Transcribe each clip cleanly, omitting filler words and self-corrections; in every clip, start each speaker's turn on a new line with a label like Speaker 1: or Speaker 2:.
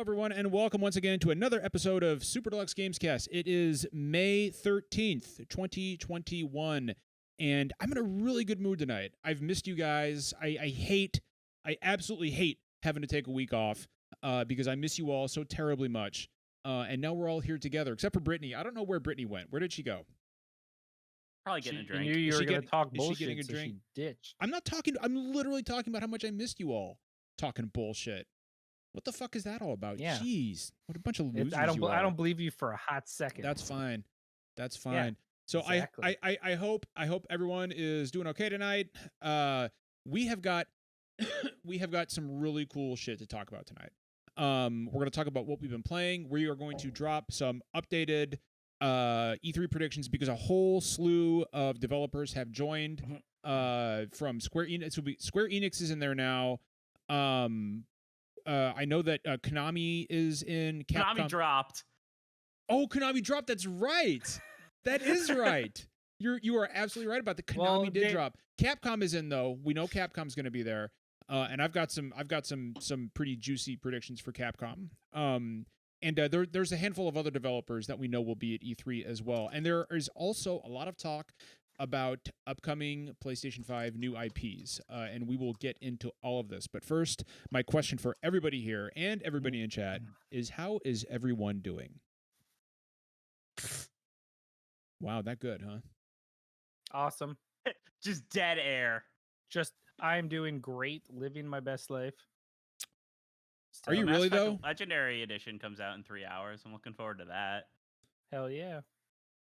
Speaker 1: everyone, and welcome once again to another episode of Super Deluxe Gamescast. It is May 13th, 2021, and I'm in a really good mood tonight. I've missed you guys. I absolutely hate having to take a week off because I miss you all so terribly much. And now we're all here together, except for Brittany. I don't know where Brittany went. Where did she go?
Speaker 2: Probably getting a drink.
Speaker 3: You knew you were going to talk bullshit,
Speaker 1: is she getting a
Speaker 3: so
Speaker 1: drink?
Speaker 3: she ditched.
Speaker 1: I'm literally talking about how much I missed you all. Talking bullshit. What the fuck is that all about?
Speaker 3: Yeah.
Speaker 1: Jeez, what a bunch of losers
Speaker 3: I
Speaker 1: you are.
Speaker 3: don't believe you for a hot second.
Speaker 1: That's fine. That's fine.
Speaker 3: Yeah,
Speaker 1: so
Speaker 3: exactly.
Speaker 1: I hope everyone is doing okay tonight. We have got some really cool shit to talk about tonight. We're going to talk about what we've been playing. We are going to drop some updated E3 predictions because a whole slew of developers have joined from Square Enix. Square Enix is in there now. I know that Konami is in Capcom.
Speaker 2: Konami dropped.
Speaker 1: Oh, Konami dropped. That's right. That is right. You are absolutely right about the Konami did drop. Capcom is in though. We know Capcom's going to be there. And I've got some pretty juicy predictions for Capcom. And there's a handful of other developers that we know will be at E3 as well. And there is also a lot of talk about upcoming PlayStation 5 new IPs, and we will get into all of this. But first, my question for everybody here and everybody in chat is, how is everyone doing? Wow, that good, huh?
Speaker 3: Awesome.
Speaker 2: Just dead air.
Speaker 3: I'm doing great, living my best life.
Speaker 1: Are you
Speaker 2: Mass
Speaker 1: really,
Speaker 2: Effect
Speaker 1: though?
Speaker 2: Legendary Edition comes out in 3 hours. I'm looking forward to that.
Speaker 3: Hell yeah.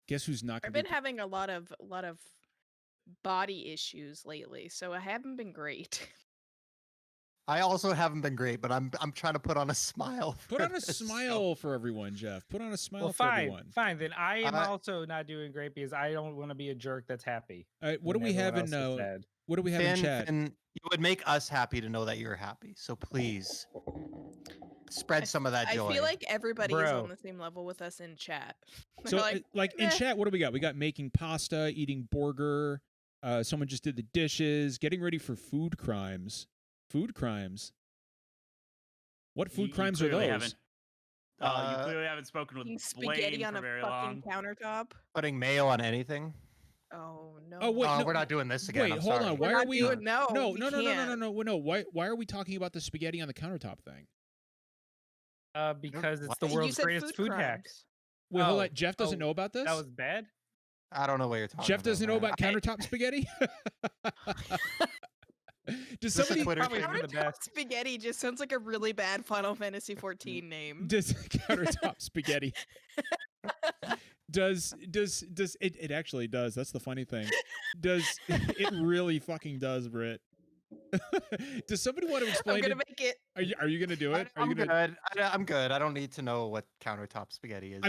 Speaker 1: Guess who's not going
Speaker 4: I've
Speaker 1: to
Speaker 4: been having a lot of body issues lately, so I haven't been great.
Speaker 5: I also haven't been great, but I'm trying to put on a smile.
Speaker 1: Put on a smile for everyone, Jeff. Put on a smile for everyone.
Speaker 3: Fine. Then I am also not doing great because I don't want to be a jerk that's happy.
Speaker 1: All right, what do we have in chat?
Speaker 5: And you would make us happy to know that you're happy. So please spread some of that joy.
Speaker 4: I feel like everybody is
Speaker 3: Bro.
Speaker 4: on the same level with us in chat.
Speaker 1: So,
Speaker 4: They're
Speaker 1: in
Speaker 4: "Meh."
Speaker 1: chat, what do we got? We got making pasta, eating burger. Someone just did the dishes, getting ready for food crimes. Food crimes. What food crimes are
Speaker 2: clearly
Speaker 1: those?
Speaker 2: You clearly haven't spoken with
Speaker 4: Eating spaghetti
Speaker 2: Blaine
Speaker 4: on
Speaker 2: for
Speaker 4: a
Speaker 2: very
Speaker 4: fucking
Speaker 2: long.
Speaker 4: countertop.
Speaker 5: Putting mayo on anything.
Speaker 4: Oh no.
Speaker 1: Oh, wait, no.
Speaker 5: We're not doing this again.
Speaker 1: Wait,
Speaker 5: I'm
Speaker 1: hold
Speaker 5: sorry.
Speaker 1: on. Why
Speaker 4: We're
Speaker 1: are
Speaker 4: not
Speaker 1: we?
Speaker 4: doing- no,
Speaker 1: no. Why are we talking about the spaghetti on the countertop thing?
Speaker 3: Because it's
Speaker 5: What?
Speaker 3: the
Speaker 4: You
Speaker 3: world's
Speaker 4: said
Speaker 3: greatest food hack.
Speaker 4: crimes.
Speaker 1: Wait, hold
Speaker 3: Oh,
Speaker 1: on. Jeff doesn't know about this.
Speaker 3: That was bad?
Speaker 5: I don't know what you're talking about.
Speaker 1: Jeff doesn't know about
Speaker 5: man.
Speaker 1: countertop spaghetti. Does
Speaker 5: This is
Speaker 1: somebody?
Speaker 5: Twitter
Speaker 3: Probably
Speaker 5: thing.
Speaker 3: for the
Speaker 4: Countertop
Speaker 3: best.
Speaker 4: spaghetti just sounds like a really bad Final Fantasy 14 name.
Speaker 1: Does countertop spaghetti? Does it actually does? That's the funny thing. Does it really fucking does, Britt? Does somebody want to explain?
Speaker 4: I'm gonna make it.
Speaker 1: Are you gonna do it? Are
Speaker 5: I'm
Speaker 1: you
Speaker 5: good.
Speaker 1: gonna?
Speaker 5: I'm good. I don't need to know what countertop spaghetti is.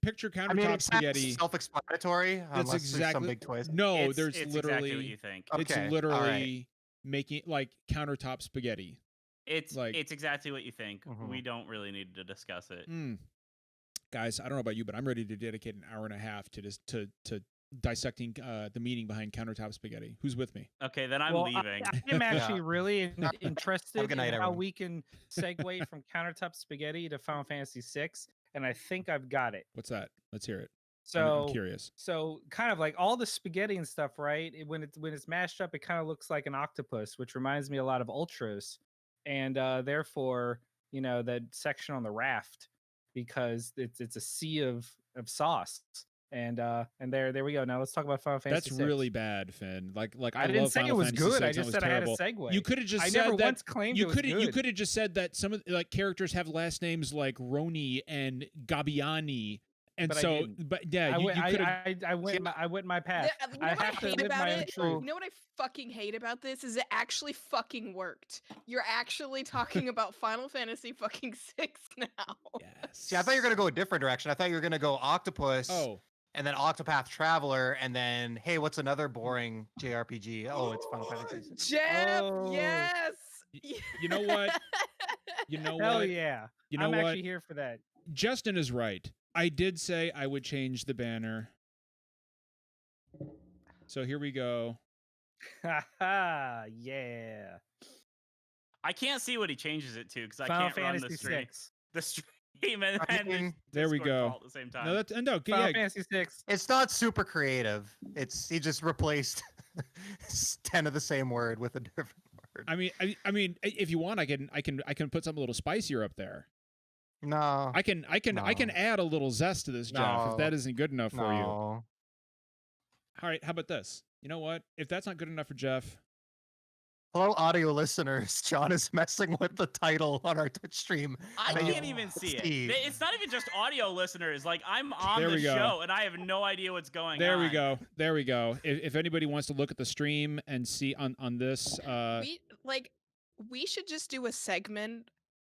Speaker 1: Picture countertop
Speaker 5: it's
Speaker 1: spaghetti.
Speaker 5: self-explanatory.
Speaker 1: That's
Speaker 5: Unless there's
Speaker 1: exactly
Speaker 5: some big twist.
Speaker 1: No,
Speaker 2: It's
Speaker 1: there's
Speaker 2: exactly what you
Speaker 1: literally
Speaker 2: think.
Speaker 1: it's
Speaker 5: Okay, all
Speaker 1: literally
Speaker 5: right.
Speaker 1: making like countertop spaghetti.
Speaker 2: It's
Speaker 1: like-
Speaker 2: exactly what you think.
Speaker 5: Mhm.
Speaker 2: We don't really need to discuss it.
Speaker 1: Guys, I don't know about you, but I'm ready to dedicate an hour and a half to just to dissecting the meaning behind countertop spaghetti. Who's with me?
Speaker 2: Okay, then I'm
Speaker 3: Well,
Speaker 2: leaving.
Speaker 3: I'm actually really
Speaker 5: Have a
Speaker 3: interested
Speaker 5: good night,
Speaker 3: in how
Speaker 5: everyone.
Speaker 3: we can segue from countertop spaghetti to Final Fantasy VI, and I think I've got it.
Speaker 1: What's that? Let's hear it.
Speaker 3: So
Speaker 1: I'm curious.
Speaker 3: So kind of like all the spaghetti and stuff, right? When it's mashed up, it kind of looks like an octopus, which reminds me a lot of Ultros, and therefore, that section on the raft, because it's a sea of sauce, and there we go. Now let's talk about Final Fantasy
Speaker 1: That's
Speaker 3: VI.
Speaker 1: really bad, Finn. Like
Speaker 3: I
Speaker 1: I
Speaker 3: didn't
Speaker 1: love
Speaker 3: say
Speaker 1: Final
Speaker 3: it was
Speaker 1: Fantasy
Speaker 3: good.
Speaker 1: VI,
Speaker 3: I
Speaker 1: that
Speaker 3: just
Speaker 1: was
Speaker 3: said
Speaker 1: terrible.
Speaker 3: I had a segue.
Speaker 1: You could have just
Speaker 3: I
Speaker 1: said
Speaker 3: never
Speaker 1: that.
Speaker 3: once claimed
Speaker 1: You
Speaker 3: it was
Speaker 1: could
Speaker 3: good.
Speaker 1: you could have just said that some of characters have last names like Roni and Gabbiani, and
Speaker 3: But I
Speaker 1: so
Speaker 3: didn't.
Speaker 1: but yeah,
Speaker 3: I
Speaker 1: you
Speaker 3: went,
Speaker 1: could have.
Speaker 3: I went my path.
Speaker 4: You know
Speaker 3: I
Speaker 4: what I
Speaker 3: have to
Speaker 4: hate
Speaker 3: live
Speaker 4: about
Speaker 3: my own
Speaker 4: it?
Speaker 3: truth.
Speaker 4: You know what I fucking hate about this is it actually fucking worked. You're actually talking about Final Fantasy fucking 6 now.
Speaker 1: Yes.
Speaker 5: See, I thought you were gonna go a different direction. I thought you were gonna go octopus.
Speaker 1: Oh,
Speaker 5: And then Octopath Traveler, and then hey, what's another boring JRPG? Oh, it's Final Fantasy.
Speaker 4: Jeff,
Speaker 3: Oh.
Speaker 4: yes.
Speaker 1: you know what? You know
Speaker 3: Hell
Speaker 1: what?
Speaker 3: yeah!
Speaker 1: You know
Speaker 3: I'm
Speaker 1: what?
Speaker 3: actually here for that.
Speaker 1: Justin is right. I did say I would change the banner. So here we go.
Speaker 3: Haha, yeah.
Speaker 2: I can't see what he changes it to because I
Speaker 3: Final
Speaker 2: can't run the
Speaker 3: Fantasy
Speaker 2: stream.
Speaker 3: 6.
Speaker 2: the stream and
Speaker 5: I
Speaker 2: then
Speaker 5: mean,
Speaker 2: the
Speaker 1: there we
Speaker 2: Discord
Speaker 1: go.
Speaker 2: call at the same time.
Speaker 1: No, that's no.
Speaker 3: Final
Speaker 1: Yeah,
Speaker 3: Fantasy 6.
Speaker 5: it's not super creative. He just replaced 10 of the same word with a different word.
Speaker 1: I mean, if you want, I can put something a little spicier up there.
Speaker 5: No.
Speaker 1: I can add a little zest to this, Jeff, if that isn't good enough for you.
Speaker 5: No.
Speaker 1: All right, how about this? You know what? If that's not good enough for Jeff,
Speaker 5: Hello, audio listeners. John is messing with the title on our Twitch stream.
Speaker 2: I
Speaker 5: Oh,
Speaker 2: can't even see it.
Speaker 5: Steve.
Speaker 2: It's not even just audio listeners. Like I'm on
Speaker 1: There
Speaker 2: the
Speaker 1: we go.
Speaker 2: show and I have no idea what's going
Speaker 1: there
Speaker 2: on.
Speaker 1: we go. There we go. If anybody wants to look at the stream and see on this,
Speaker 4: we should just do a segment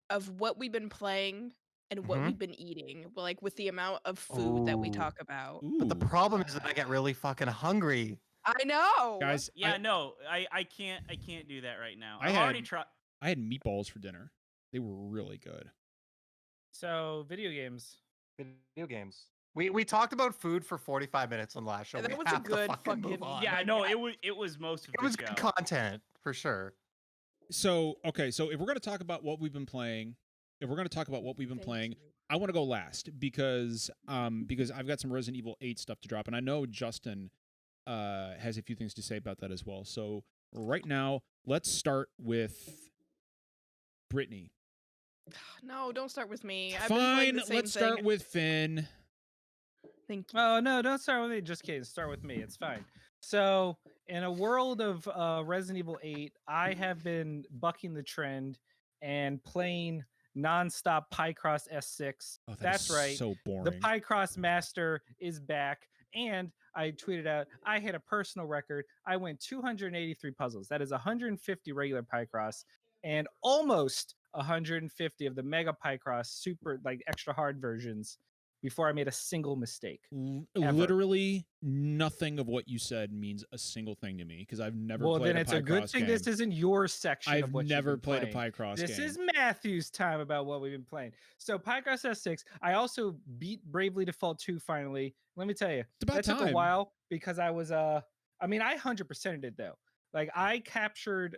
Speaker 4: of what we've been playing and what
Speaker 5: Mhm.
Speaker 4: we've been eating, like with the amount of food that we
Speaker 5: Ooh.
Speaker 4: talk about.
Speaker 5: But the problem is that I get really fucking hungry.
Speaker 4: I know,
Speaker 1: guys,
Speaker 2: Yeah, no, I can't do that right now.
Speaker 1: I
Speaker 2: I've already
Speaker 1: had-
Speaker 2: tried.
Speaker 1: I had meatballs for dinner. They were really good.
Speaker 3: So video games.
Speaker 5: Video games. We talked about food for 45 minutes on the last show.
Speaker 4: That
Speaker 5: We
Speaker 4: was a
Speaker 5: have to
Speaker 4: good
Speaker 5: fucking move
Speaker 4: fucking-
Speaker 5: on.
Speaker 2: Yeah,
Speaker 4: Like,
Speaker 2: no,
Speaker 4: I-
Speaker 2: it was most of
Speaker 5: It
Speaker 2: the
Speaker 5: was
Speaker 2: show.
Speaker 5: good content for sure.
Speaker 1: So okay, so if we're gonna talk about what we've been playing, I want to go last because I've got some Resident Evil 8 stuff to drop, and I know Justin has a few things to say about that as well. So right now, let's start with Brittany.
Speaker 4: No, don't start with me. I've been playing
Speaker 1: Fine,
Speaker 4: the same
Speaker 1: let's start
Speaker 4: thing.
Speaker 1: with Finn.
Speaker 4: Thank you.
Speaker 3: Oh no, don't start with me. Just kidding. Start with me. It's fine. So in a world of Resident Evil 8, I have been bucking the trend and playing nonstop Picross S6.
Speaker 1: Oh, that
Speaker 3: That's
Speaker 1: is
Speaker 3: right.
Speaker 1: So boring.
Speaker 3: The Picross Master is back, and I tweeted out I hit a personal record. I went 283 puzzles. That is 150 regular Picross and almost 150 of the Mega Picross super extra hard versions before I made a single mistake. Ever.
Speaker 1: Literally nothing of what you said means a single thing to me because I've never
Speaker 3: Well,
Speaker 1: played
Speaker 3: then it's
Speaker 1: a
Speaker 3: a good
Speaker 1: Picross
Speaker 3: thing
Speaker 1: game.
Speaker 3: this isn't your section
Speaker 1: I've
Speaker 3: of what
Speaker 1: never
Speaker 3: you've been
Speaker 1: played
Speaker 3: playing.
Speaker 1: a Picross
Speaker 3: This
Speaker 1: game.
Speaker 3: is Matthew's time about what we've been playing. So Picross S6, I also beat Bravely Default 2 finally. Let me tell you,
Speaker 1: It's about
Speaker 3: that took
Speaker 1: time.
Speaker 3: a while because I was I 100%ed it though. Like I captured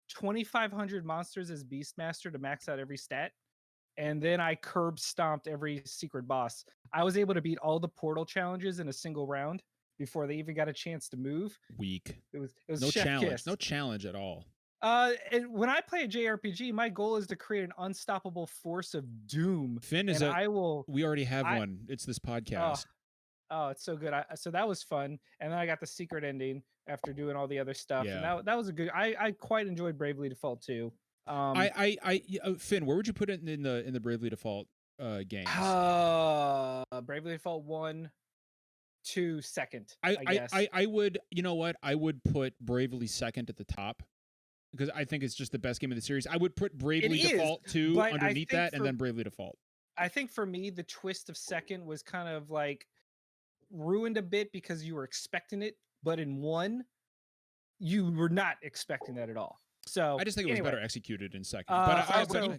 Speaker 3: 2,500 monsters as Beastmaster to max out every stat. And then I curb stomped every secret boss. I was able to beat all the portal challenges in a single round before they even got a chance to move.
Speaker 1: Weak.
Speaker 3: It was
Speaker 1: No
Speaker 3: chef
Speaker 1: challenge.
Speaker 3: kiss.
Speaker 1: No challenge at all.
Speaker 3: And when I play a JRPG, my goal is to create an unstoppable force of doom.
Speaker 1: Finn is
Speaker 3: and I will.
Speaker 1: We already have one. It's this podcast.
Speaker 3: Oh, it's so good. So that was fun. And then I got the secret ending after doing all the other stuff.
Speaker 1: Yeah.
Speaker 3: And that was a good. I quite enjoyed Bravely Default 2.
Speaker 1: Finn, where would you put it in the Bravely Default games?
Speaker 3: Bravely Default 1, 2, second. I guess.
Speaker 1: I would. You know what? I would put Bravely second at the top because I think it's just the best game of the series. I would put Bravely Default 2
Speaker 3: but I
Speaker 1: underneath
Speaker 3: think
Speaker 1: that, and then Bravely Default.
Speaker 3: I think for me, the twist of second was kind of ruined a bit because you were expecting it, but in 1, you were not expecting that at all. So
Speaker 1: I just think it was
Speaker 3: anyway.
Speaker 1: better executed in second.
Speaker 5: When you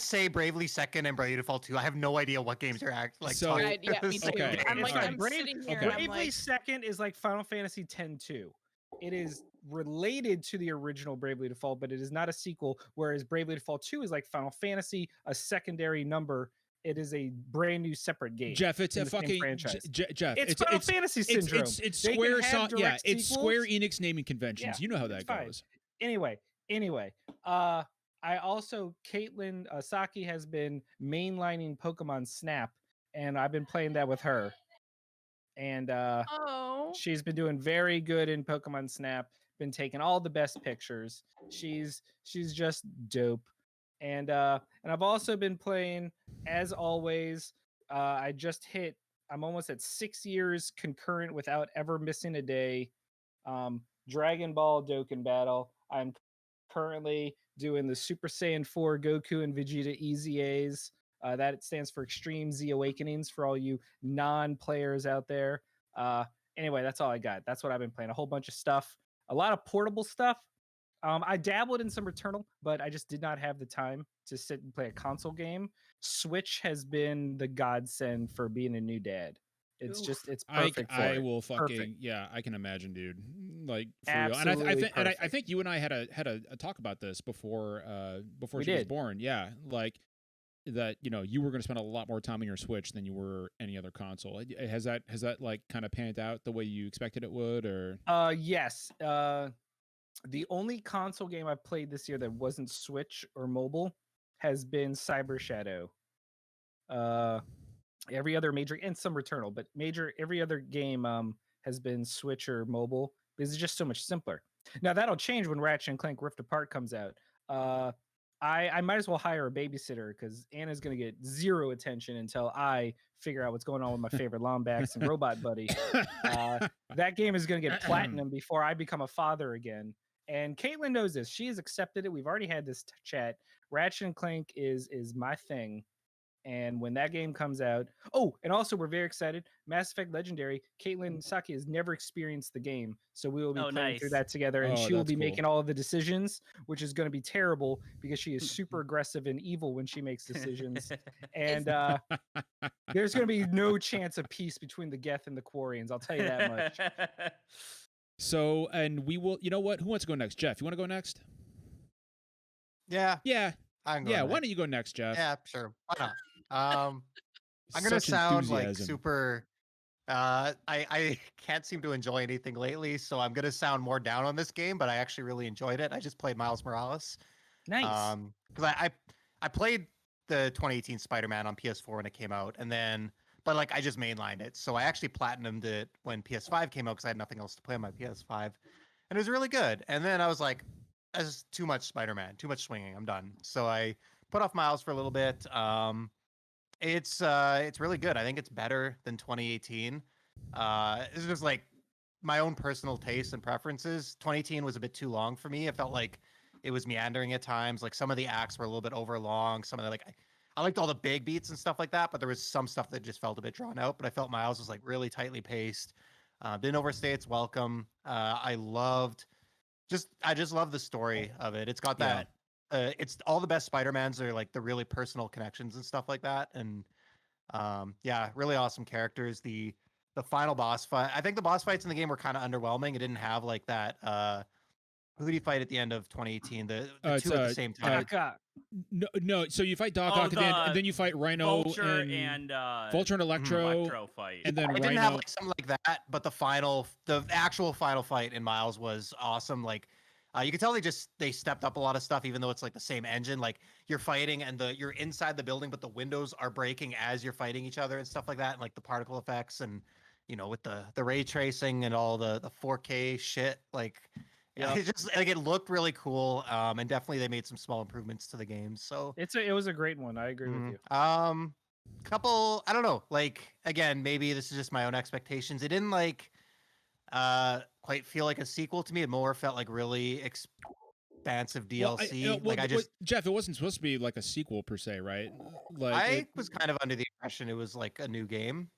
Speaker 5: say Bravely second and Bravely Default 2, I have no idea what games you're
Speaker 1: So-
Speaker 5: talking.
Speaker 4: Right, yeah, me too.
Speaker 1: Okay.
Speaker 4: I'm
Speaker 3: It's
Speaker 4: I'm
Speaker 3: fine.
Speaker 4: sitting here
Speaker 1: Okay.
Speaker 4: and I'm
Speaker 3: Bravely
Speaker 4: like,
Speaker 3: second is like Final Fantasy X-2. It is related to the original Bravely Default, but it is not a sequel. Whereas Bravely Default 2 is like Final Fantasy, a secondary number. It is a brand new separate game.
Speaker 1: Jeff, it's
Speaker 3: in
Speaker 1: a
Speaker 3: the same
Speaker 1: fucking
Speaker 3: franchise.
Speaker 1: Jeff.
Speaker 3: It's Final Fantasy syndrome.
Speaker 1: It's
Speaker 3: They can
Speaker 1: Square.
Speaker 3: have direct
Speaker 1: It's
Speaker 3: sequels.
Speaker 1: Square Enix naming conventions.
Speaker 3: Yeah,
Speaker 1: You know how
Speaker 3: it's
Speaker 1: that
Speaker 3: fine.
Speaker 1: goes.
Speaker 3: Anyway, I also Caitlin Saki has been mainlining Pokemon Snap, and I've been playing that with her. And
Speaker 4: oh,
Speaker 3: she's been doing very good in Pokemon Snap. Been taking all the best pictures. She's just dope. And I've also been playing, as always. I'm almost at 6 years concurrent without ever missing a day. Dragon Ball Dokkan Battle. I'm currently doing the Super Saiyan 4 Goku and Vegeta EZAs. That stands for Extreme Z Awakenings for all you non-players out there. Anyway, that's all I got. That's what I've been playing. A whole bunch of stuff. A lot of portable stuff. I dabbled in some Returnal, but I just did not have the time to sit and play a console game. Switch has been the godsend for being a new dad. It's perfect for
Speaker 1: I
Speaker 3: it.
Speaker 1: will fucking
Speaker 3: Perfect.
Speaker 1: yeah, I can imagine, dude. Like for real. And
Speaker 3: Absolutely
Speaker 1: I think you and I had a talk about this before she was
Speaker 3: did.
Speaker 1: born. Yeah, like that you were going to spend a lot more time on your Switch than you were any other console. Has that like kind of panned out the way you expected it would, or?
Speaker 3: Yes. The only console game I've played this year that wasn't Switch or mobile has been Cyber Shadow. Every other major, and some Returnal, but every other game has been Switch or mobile. This is just so much simpler. Now that'll change when Ratchet and Clank Rift Apart comes out. I might as well hire a babysitter because Anna's gonna get zero attention until I figure out what's going on with my favorite Lombax and Robot Buddy. That game is gonna get platinum before I become a father again. And Caitlin knows this. She has accepted it. We've already had this chat. Ratchet and Clank is my thing. And when that game comes out, and also we're very excited. Mass Effect Legendary. Caitlin Saki has never experienced the game, so we will be playing through that together, and she will be making all of the decisions, which is going to be terrible because she is super aggressive and evil when she makes decisions. And there's going to be no chance of peace between the Geth and the Quarians. I'll tell you that much.
Speaker 1: So, and we will. You know what? Who wants to go next? Jeff, you want to go next?
Speaker 5: Yeah.
Speaker 1: Yeah.
Speaker 5: I'm going
Speaker 1: yeah.
Speaker 5: next.
Speaker 1: Why don't you go next, Jeff?
Speaker 5: Yeah, sure. Why not? I'm gonna sound
Speaker 1: enthusiasm.
Speaker 5: like super. I can't seem to enjoy anything lately, so I'm gonna sound more down on this game. But I actually really enjoyed it. I just played Miles Morales.
Speaker 3: Nice.
Speaker 5: Because I played the 2018 Spider-Man on PS4 when it came out, but like I just mainlined it, so I actually platinumed it when PS5 came out because I had nothing else to play on my PS5, and it was really good. And then I was like, "That's too much Spider-Man, too much swinging. I'm done." So I put off Miles for a little bit. It's really good. I think it's better than 2018. It's just like my own personal taste and preferences. 2018 was a bit too long for me. It felt like it was meandering at times. Like some of the acts were a little bit over long. Some of the I liked all the big beats and stuff like that, but there was some stuff that just felt a bit drawn out. But I felt Miles was like really tightly paced. Didn't overstay its welcome. I just love the story of it. It's got that. It's all the best Spider-Mans are like the really personal connections and stuff like that. And really awesome characters. The final boss fight. I think the boss fights in the game were kind of underwhelming. It didn't have like that. Who did he fight at the end of 2018? The two at the same time.
Speaker 1: No. So you fight Doc Ock at the end, and then you fight Rhino
Speaker 2: Vulture and
Speaker 1: Vulture and Electro
Speaker 2: fight.
Speaker 1: and then
Speaker 5: it
Speaker 1: Rhino.
Speaker 5: Didn't have like something like that, but the actual final fight in Miles was awesome. Like you can tell they stepped up a lot of stuff, even though it's like the same engine. Like you're fighting and you're inside the building, but the windows are breaking as you're fighting each other and stuff like that, and like the particle effects and with the ray tracing and all the 4K shit. Like it just like it looked really cool. And definitely they made some small improvements to the game. So
Speaker 3: it was a great one. I agree with you.
Speaker 5: Couple, I don't know. Like again, maybe this is just my own expectations. It didn't like quite feel like a sequel to me. It more felt like really expansive DLC.
Speaker 1: Jeff, it wasn't supposed to be like a sequel per se, right? Like
Speaker 5: I was kind of under the impression it was like a new game.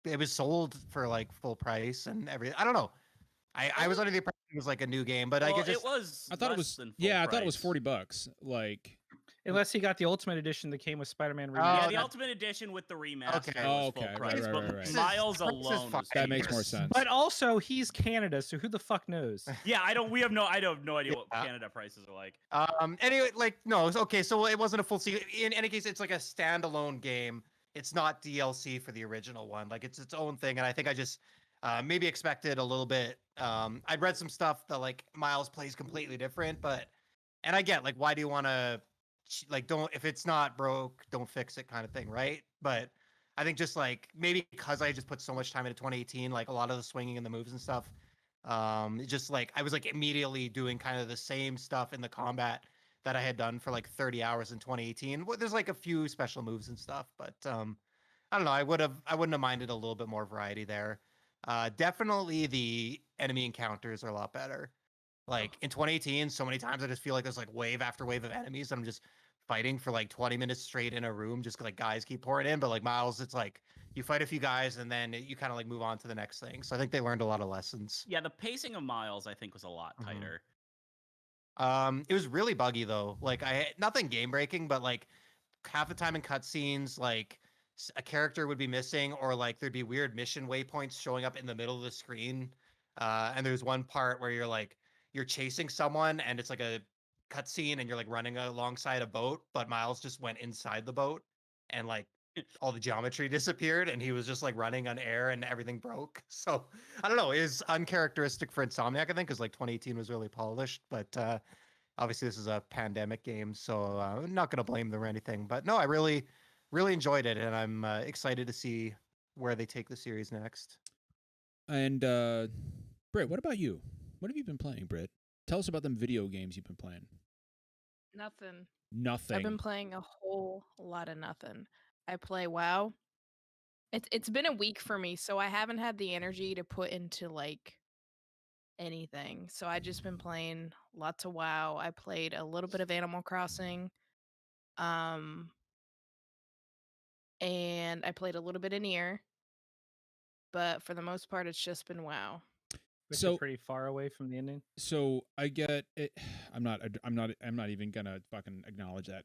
Speaker 5: It was sold for like full price and everything. I don't know. I was under the impression it was like a new game, but
Speaker 2: it was.
Speaker 1: I thought it was. I thought it was $40. Like.
Speaker 3: Unless he got the Ultimate Edition that came with Spider-Man
Speaker 2: Remastered. The Ultimate Edition with the remaster was full price.
Speaker 1: Right.
Speaker 2: Miles alone was
Speaker 1: that makes more sense.
Speaker 3: But also, he's Canada, so who the fuck knows?
Speaker 2: Yeah, I don't have no idea what Canada prices are like.
Speaker 5: Anyway, like no, okay, so it wasn't a full sequel. In any case, it's like a standalone game. It's not DLC for the original one. Like it's its own thing, and I think I just maybe expected a little bit. I'd read some stuff that like Miles plays completely different, and I get like why do you want to like don't if it's not broke don't fix it kind of thing, right? But I think just like maybe because I just put so much time into 2018, like a lot of the swinging and the moves and stuff, it just like I was like immediately doing kind of the same stuff in the combat that I had done for like 30 hours in 2018. Well, there's like a few special moves and stuff, but I don't know. I wouldn't have minded a little bit more variety there. Definitely the enemy encounters are a lot better. Like in 2018, so many times I just feel like there's like wave after wave of enemies. And I'm just fighting for like 20 minutes straight in a room, just like guys keep pouring in. But like Miles, it's like you fight a few guys and then you kind of like move on to the next thing. So I think they learned a lot of lessons.
Speaker 2: Yeah, the pacing of Miles I think was a lot tighter.
Speaker 5: It was really buggy though. Like nothing game breaking, but like half the time in cutscenes, like a character would be missing, or like there'd be weird mission waypoints showing up in the middle of the screen. And there's one part where you're chasing someone and it's like a cutscene and you're like running alongside a boat, but Miles just went inside the boat and like all the geometry disappeared and he was just like running on air and everything broke. So I don't know, is uncharacteristic for Insomniac, I think, because like 2018 was really polished, but obviously this is a pandemic game, so I'm not going to blame them or anything. But no, I really enjoyed it, and I'm excited to see where they take the series next.
Speaker 1: And Britt, what about you? What have you been playing, Britt? Tell us about them video games you've been playing.
Speaker 4: Nothing.
Speaker 1: Nothing.
Speaker 4: I've been playing a whole lot of nothing. I play WoW. It's been a week for me, so I haven't had the energy to put into like anything. So I just been playing lots of WoW. I played a little bit of Animal Crossing. And I played a little bit of Nier. But for the most part it's just been WoW.
Speaker 3: Which
Speaker 1: So-
Speaker 3: is pretty far away from the ending.
Speaker 1: So I get it. I'm not even gonna fucking acknowledge that.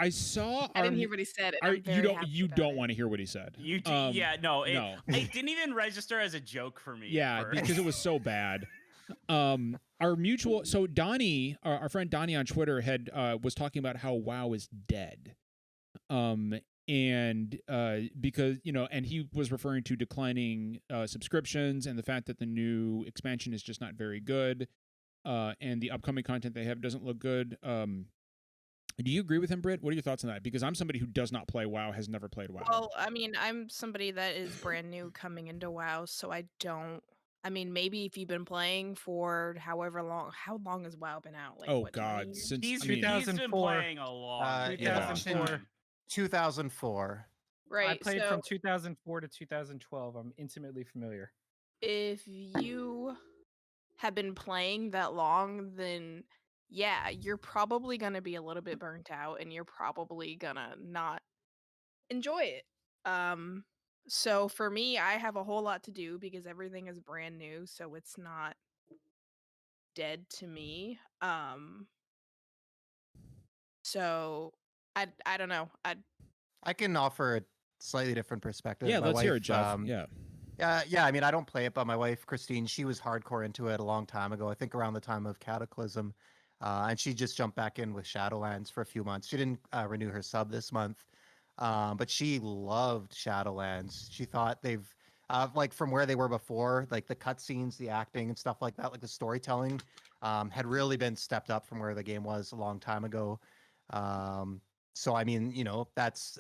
Speaker 1: I saw.
Speaker 4: I didn't hear what he said. And I'm
Speaker 1: you
Speaker 4: very happy
Speaker 1: you
Speaker 4: about
Speaker 1: don't
Speaker 4: it.
Speaker 1: want to hear what he said.
Speaker 2: You do,
Speaker 1: No.
Speaker 2: it didn't even register as a joke for me.
Speaker 1: Yeah,
Speaker 2: at first.
Speaker 1: because it was so bad. Our mutual, so Donnie, our friend Donnie on Twitter had was talking about how WoW is dead. And because and he was referring to declining subscriptions and the fact that the new expansion is just not very good, and the upcoming content they have doesn't look good. Do you agree with him, Britt? What are your thoughts on that? Because I'm somebody who does not play WoW, has never played WoW.
Speaker 4: Well, I mean, I'm somebody that is brand new coming into WoW, so I don't. I mean, maybe if you've been playing for however long, how long has WoW been out? Like,
Speaker 1: Oh
Speaker 4: what, 20
Speaker 1: God,
Speaker 4: years?
Speaker 1: since
Speaker 2: He's
Speaker 1: I mean,
Speaker 2: been
Speaker 3: 2004.
Speaker 2: playing a long.
Speaker 5: Yeah,
Speaker 3: 2004.
Speaker 5: 2004.
Speaker 4: Right.
Speaker 3: I played
Speaker 4: so
Speaker 3: from 2004 to 2012. I'm intimately familiar.
Speaker 4: if you have been playing that long, then yeah, you're probably gonna be a little bit burnt out, and you're probably gonna not enjoy it. So for me, I have a whole lot to do because everything is brand new, so it's not dead to me. So I don't know.
Speaker 5: I can offer a slightly different perspective.
Speaker 1: yeah,
Speaker 5: My
Speaker 1: let's hear
Speaker 5: wife,
Speaker 1: it, Jeff. Yeah.
Speaker 5: Yeah. I mean, I don't play it, but my wife Christine, she was hardcore into it a long time ago. I think around the time of Cataclysm, and she just jumped back in with Shadowlands for a few months. She didn't renew her sub this month, but she loved Shadowlands. She thought they've like from where they were before, like the cutscenes, the acting, and stuff like that, like the storytelling, had really been stepped up from where the game was a long time ago. So I mean, that's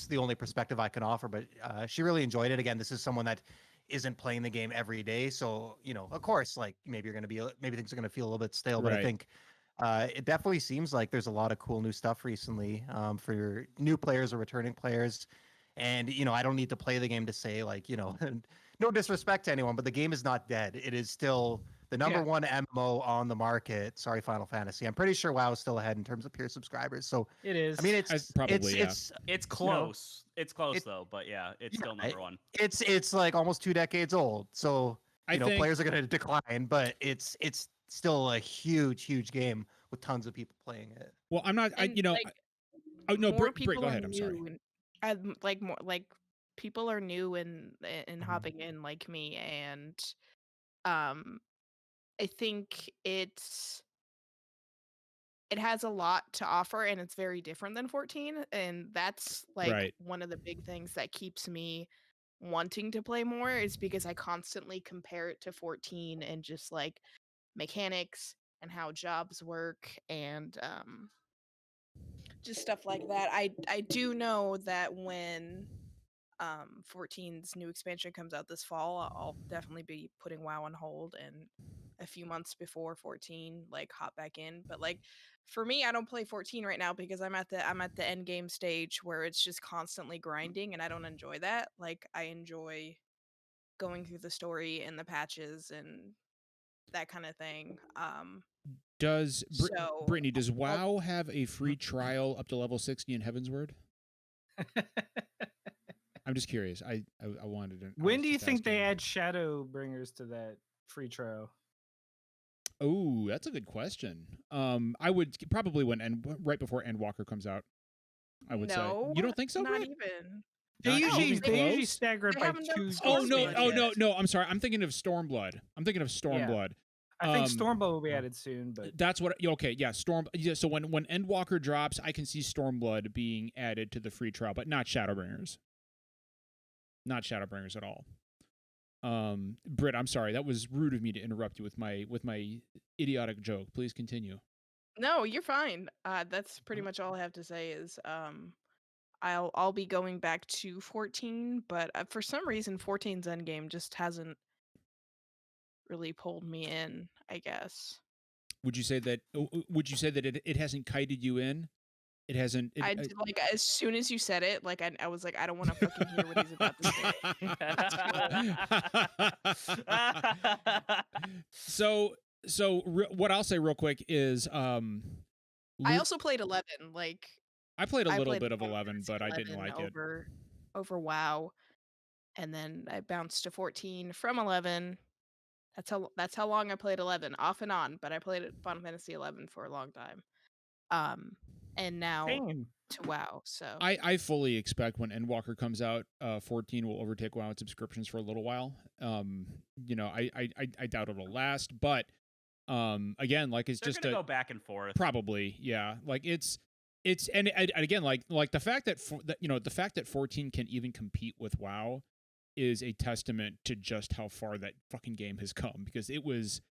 Speaker 5: the only perspective I can offer. But she really enjoyed it. Again, this is someone that isn't playing the game every day, so of course, like maybe things are gonna feel a little bit stale. But I
Speaker 1: Right.
Speaker 5: think it definitely seems like there's a lot of cool new stuff recently for your new players or returning players. And I don't need to play the game to say like no disrespect to anyone, but the game is not dead. It is still the number one MMO on the market. Sorry, Final Fantasy. I'm pretty sure WoW is still ahead in terms of pure subscribers. So
Speaker 3: It is.
Speaker 5: I mean, it's
Speaker 1: probably, yeah.
Speaker 2: It's close. It's close
Speaker 5: it-
Speaker 2: though, but yeah, it's
Speaker 5: yeah,
Speaker 2: still number one.
Speaker 5: it's like almost 2 decades old. So
Speaker 1: I think
Speaker 5: players are going to decline, but it's still a huge game with tons of people playing it.
Speaker 1: Well, I'm not.
Speaker 4: And,
Speaker 1: Oh no,
Speaker 4: more
Speaker 1: Britt, go
Speaker 4: are
Speaker 1: ahead. I'm sorry.
Speaker 4: new like more like people are new and hopping in like me, and I think it has a lot to offer, and it's very different than 14, and that's like
Speaker 1: Right.
Speaker 4: one of the big things that keeps me wanting to play more, is because I constantly compare it to 14 and just like mechanics and how jobs work and just stuff like that. I do know that when 14's new expansion comes out this fall, I'll definitely be putting WoW on hold, and a few months before 14 like hop back in. But like for me, I don't play 14 right now because I'm at the end game stage where it's just constantly grinding, and I don't enjoy that. Like I enjoy going through the story and the patches and that kind of thing.
Speaker 1: Does
Speaker 4: So
Speaker 1: Brittany, does WoW have a free trial up to level 60 in Heavensward? I'm just curious. I wanted to.
Speaker 3: When do you think they add Shadowbringers to that free trial?
Speaker 1: Oh, that's a good question. I would probably right before Endwalker comes out. I would say.
Speaker 4: no,
Speaker 1: You don't think so,
Speaker 4: not
Speaker 1: Britt?
Speaker 4: even.
Speaker 3: They
Speaker 1: Not
Speaker 3: usually
Speaker 1: even
Speaker 3: they usually
Speaker 1: close?
Speaker 3: stagger it
Speaker 4: They
Speaker 3: by
Speaker 4: haven't done
Speaker 3: 2.
Speaker 1: Oh
Speaker 4: Stormblood
Speaker 1: no!
Speaker 4: yet.
Speaker 1: Oh no! I'm sorry. I'm thinking of Stormblood.
Speaker 3: I think Stormbolt will be added soon, but
Speaker 1: that's what. Okay, yeah, Storm. Yeah, so when Endwalker drops, I can see Stormblood being added to the free trial, but not Shadowbringers. Not Shadowbringers at all. Britt, I'm sorry, that was rude of me to interrupt you with my idiotic joke. Please continue.
Speaker 4: No, you're fine. That's pretty much all I have to say. Is I'll be going back to 14, but for some reason 14's endgame just hasn't really pulled me in, I guess.
Speaker 1: Would you say that it hasn't kited you in? It hasn't.
Speaker 4: Like as soon as you said it, like I was like, I don't want to fucking hear what he's about to
Speaker 1: So what I'll say real quick is
Speaker 4: I also played 11. Like
Speaker 1: I played a little bit of 11, but I didn't like it
Speaker 4: over WoW, and then I bounced to 14 from 11. That's how long I played 11, off and on. But I played Final Fantasy 11 for a long time. And now to WoW. So
Speaker 1: I fully expect when Endwalker comes out, 14 will overtake WoW subscriptions for a little while. I doubt it'll last, but again, like it's
Speaker 2: They're
Speaker 1: just
Speaker 2: gonna go back and forth.
Speaker 1: Probably, yeah. Like it's and again, like the fact that the fact that 14 can even compete with WoW is a testament to just how far that fucking game has come, because it was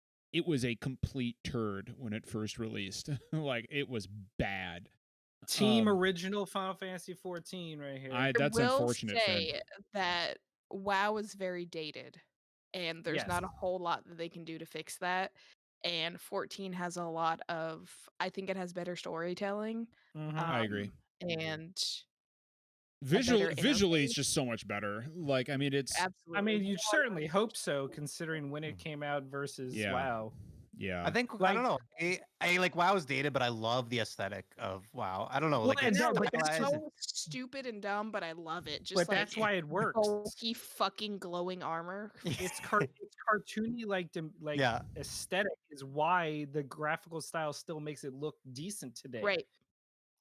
Speaker 1: a complete turd when it first released. Like it was bad.
Speaker 3: Team original Final Fantasy 14 right here.
Speaker 1: That's unfortunate.
Speaker 4: I will say that WoW is very dated, and there's not a whole lot that they can do to fix that. And 14 has a lot of, I think it has better storytelling.
Speaker 1: I agree.
Speaker 4: And
Speaker 1: visually, it's just so much better. Like, I mean, it's
Speaker 4: absolutely.
Speaker 3: I mean, you certainly hope so, considering when it came out versus WoW.
Speaker 1: Yeah,
Speaker 5: I think I don't know. I like WoW's dated, but I love the aesthetic of WoW. I don't know. Like
Speaker 4: it's so stupid and dumb, but I love it. Just
Speaker 3: but that's why it works.
Speaker 4: Bulky fucking glowing armor.
Speaker 3: It's cartoony, like aesthetic is why the graphical style still makes it look decent today.
Speaker 4: Right.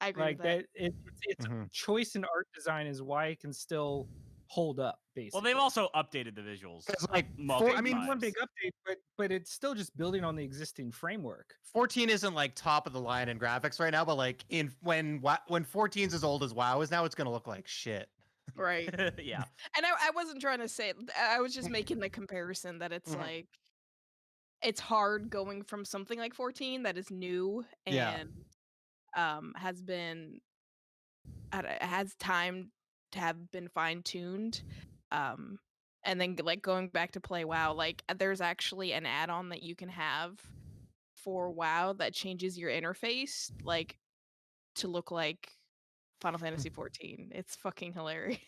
Speaker 4: I agree
Speaker 3: like
Speaker 4: with that.
Speaker 3: It's choice in art design is why it can still hold up, basically.
Speaker 2: Well, they've also updated the visuals.
Speaker 5: Like,
Speaker 3: one big update, but it's still just building on the existing framework.
Speaker 5: 14 isn't like top of the line in graphics right now, but like when 14's as old as WoW is now, it's gonna look like shit.
Speaker 4: Right.
Speaker 2: Yeah.
Speaker 4: And I wasn't trying to say, I was just making the comparison that it's like, it's hard going from something like 14 that is new and has time to have been fine-tuned, and then like going back to play WoW, like there's actually an add-on that you can have for WoW that changes your interface like to look like Final Fantasy 14. It's fucking hilarious.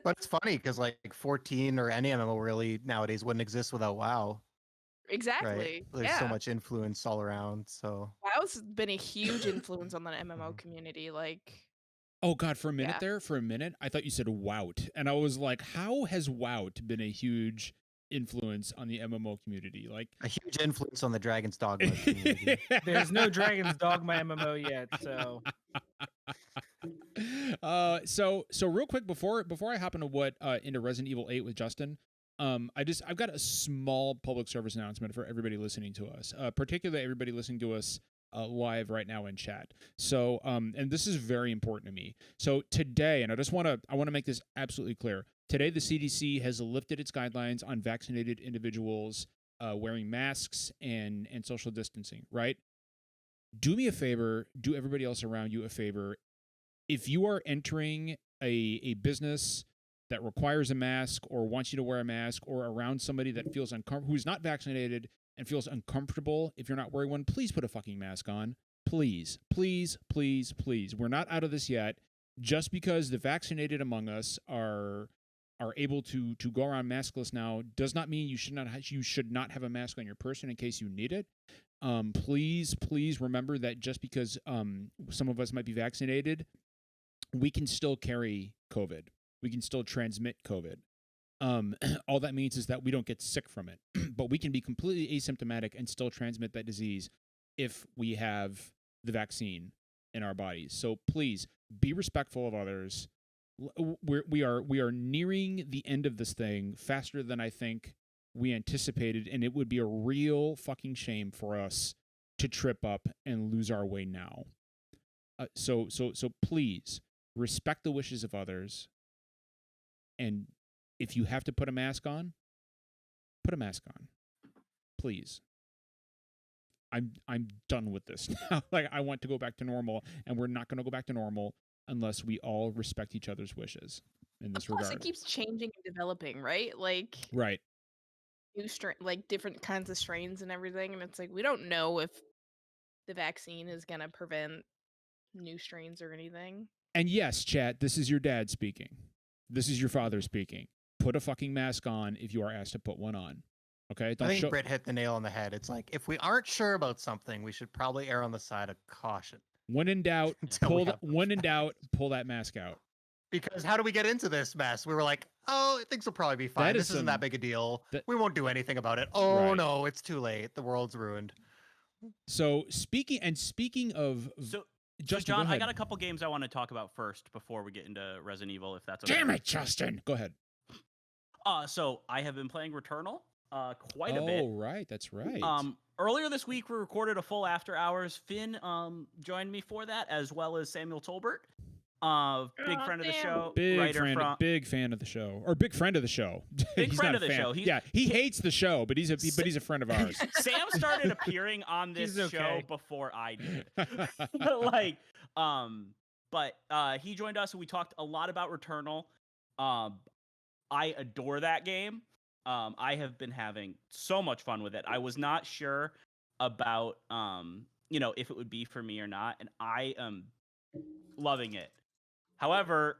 Speaker 5: But it's funny because like 14 or any MMO really nowadays wouldn't exist without WoW.
Speaker 4: Exactly.
Speaker 5: Right? There's so much influence all around. So
Speaker 4: WoW's been a huge influence on the MMO community. Like,
Speaker 1: oh god, for a minute, I thought you said wout, and I was like, how has wout been a huge influence on the MMO community? Like
Speaker 5: a huge influence on the Dragon's Dogma community.
Speaker 3: There's no Dragon's Dogma MMO yet, so.
Speaker 1: So real quick before I hop into Resident Evil 8 with Justin, I've got a small public service announcement for everybody listening to us, particularly everybody listening to us live right now in chat. So, and this is very important to me. So today, and I want to make this absolutely clear. Today, the CDC has lifted its guidelines on vaccinated individuals wearing masks and social distancing. Right? Do me a favor. Do everybody else around you a favor. If you are entering a business that requires a mask or wants you to wear a mask, or around somebody that feels who's not vaccinated and feels uncomfortable if you're not wearing one, please put a fucking mask on. Please, please, please, please. We're not out of this yet. Just because the vaccinated among us are able to go around maskless now does not mean you should not have a mask on your person in case you need it. Please remember that just because some of us might be vaccinated, we can still carry COVID. We can still transmit COVID. All that means is that we don't get sick from it, but we can be completely asymptomatic and still transmit that disease if we have the vaccine in our bodies. So please be respectful of others. We are nearing the end of this thing faster than I think we anticipated, and it would be a real fucking shame for us to trip up and lose our way now. So please respect the wishes of others, and if you have to put a mask on, put a mask on, please. I'm done with this now. Like, I want to go back to normal, and we're not going to go back to normal unless we all respect each other's wishes in this regard.
Speaker 4: Plus, it keeps changing and developing, right? Like,
Speaker 1: right.
Speaker 4: New strain, like different kinds of strains and everything, and it's like we don't know if the vaccine is going to prevent new strains or anything.
Speaker 1: And yes, chat, this is your dad speaking. This is your father speaking. Put a fucking mask on if you are asked to put one on. Okay?
Speaker 5: I think Britt hit the nail on the head. It's like, if we aren't sure about something, we should probably err on the side of caution.
Speaker 1: When in doubt, pull that mask out.
Speaker 5: Because how do we get into this mess? We were like, oh, things will probably be fine. This isn't that big a deal. We won't do anything about it. Oh, no, it's too late. The world's ruined.
Speaker 1: So speaking of...
Speaker 2: Justin, John, I got a couple games I want to talk about first before we get into Resident Evil, if that's okay.
Speaker 1: Damn it, Justin! Go ahead.
Speaker 2: So I have been playing Returnal quite a bit.
Speaker 1: Oh, right, that's right.
Speaker 2: Earlier this week, we recorded a full After Hours. Finn joined me for that, as well as Samuel Tolbert, big friend of the show,
Speaker 1: big fan of the show, or big friend of the show.
Speaker 2: Big friend of the show.
Speaker 1: He hates the show, but he's a friend of ours.
Speaker 2: Sam started appearing on this show before I did. But he joined us, and we talked a lot about Returnal. I adore that game. I have been having so much fun with it. I was not sure about, if it would be for me or not, and I am loving it. However,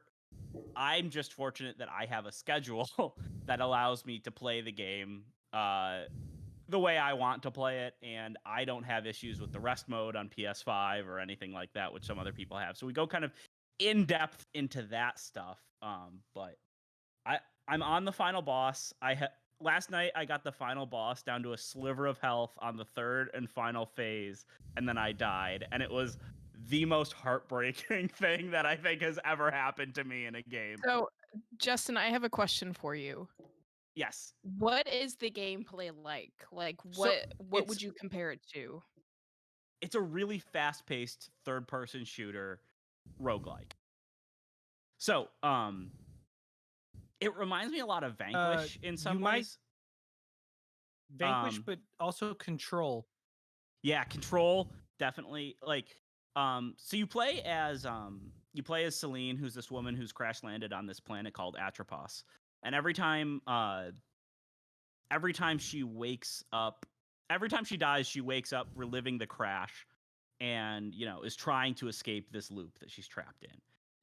Speaker 2: I'm just fortunate that I have a schedule that allows me to play the game the way I want to play it, and I don't have issues with the rest mode on PS5 or anything like that, which some other people have. So we go kind of in depth into that stuff. But I'm on the final boss. Last night I got the final boss down to a sliver of health on the third and final phase, and then I died, and it was the most heartbreaking thing that I think has ever happened to me in a game.
Speaker 4: So, Justin, I have a question for you.
Speaker 2: Yes.
Speaker 4: What is the gameplay like? Like, what would you compare it to?
Speaker 2: It's a really fast-paced third-person shooter roguelike. So, it reminds me a lot of Vanquish in some ways.
Speaker 3: Vanquish, but also Control.
Speaker 2: Yeah, Control, definitely. So you play as Celine, who's this woman who's crash landed on this planet called Atropos, and every time she dies, she wakes up reliving the crash, and is trying to escape this loop that she's trapped in.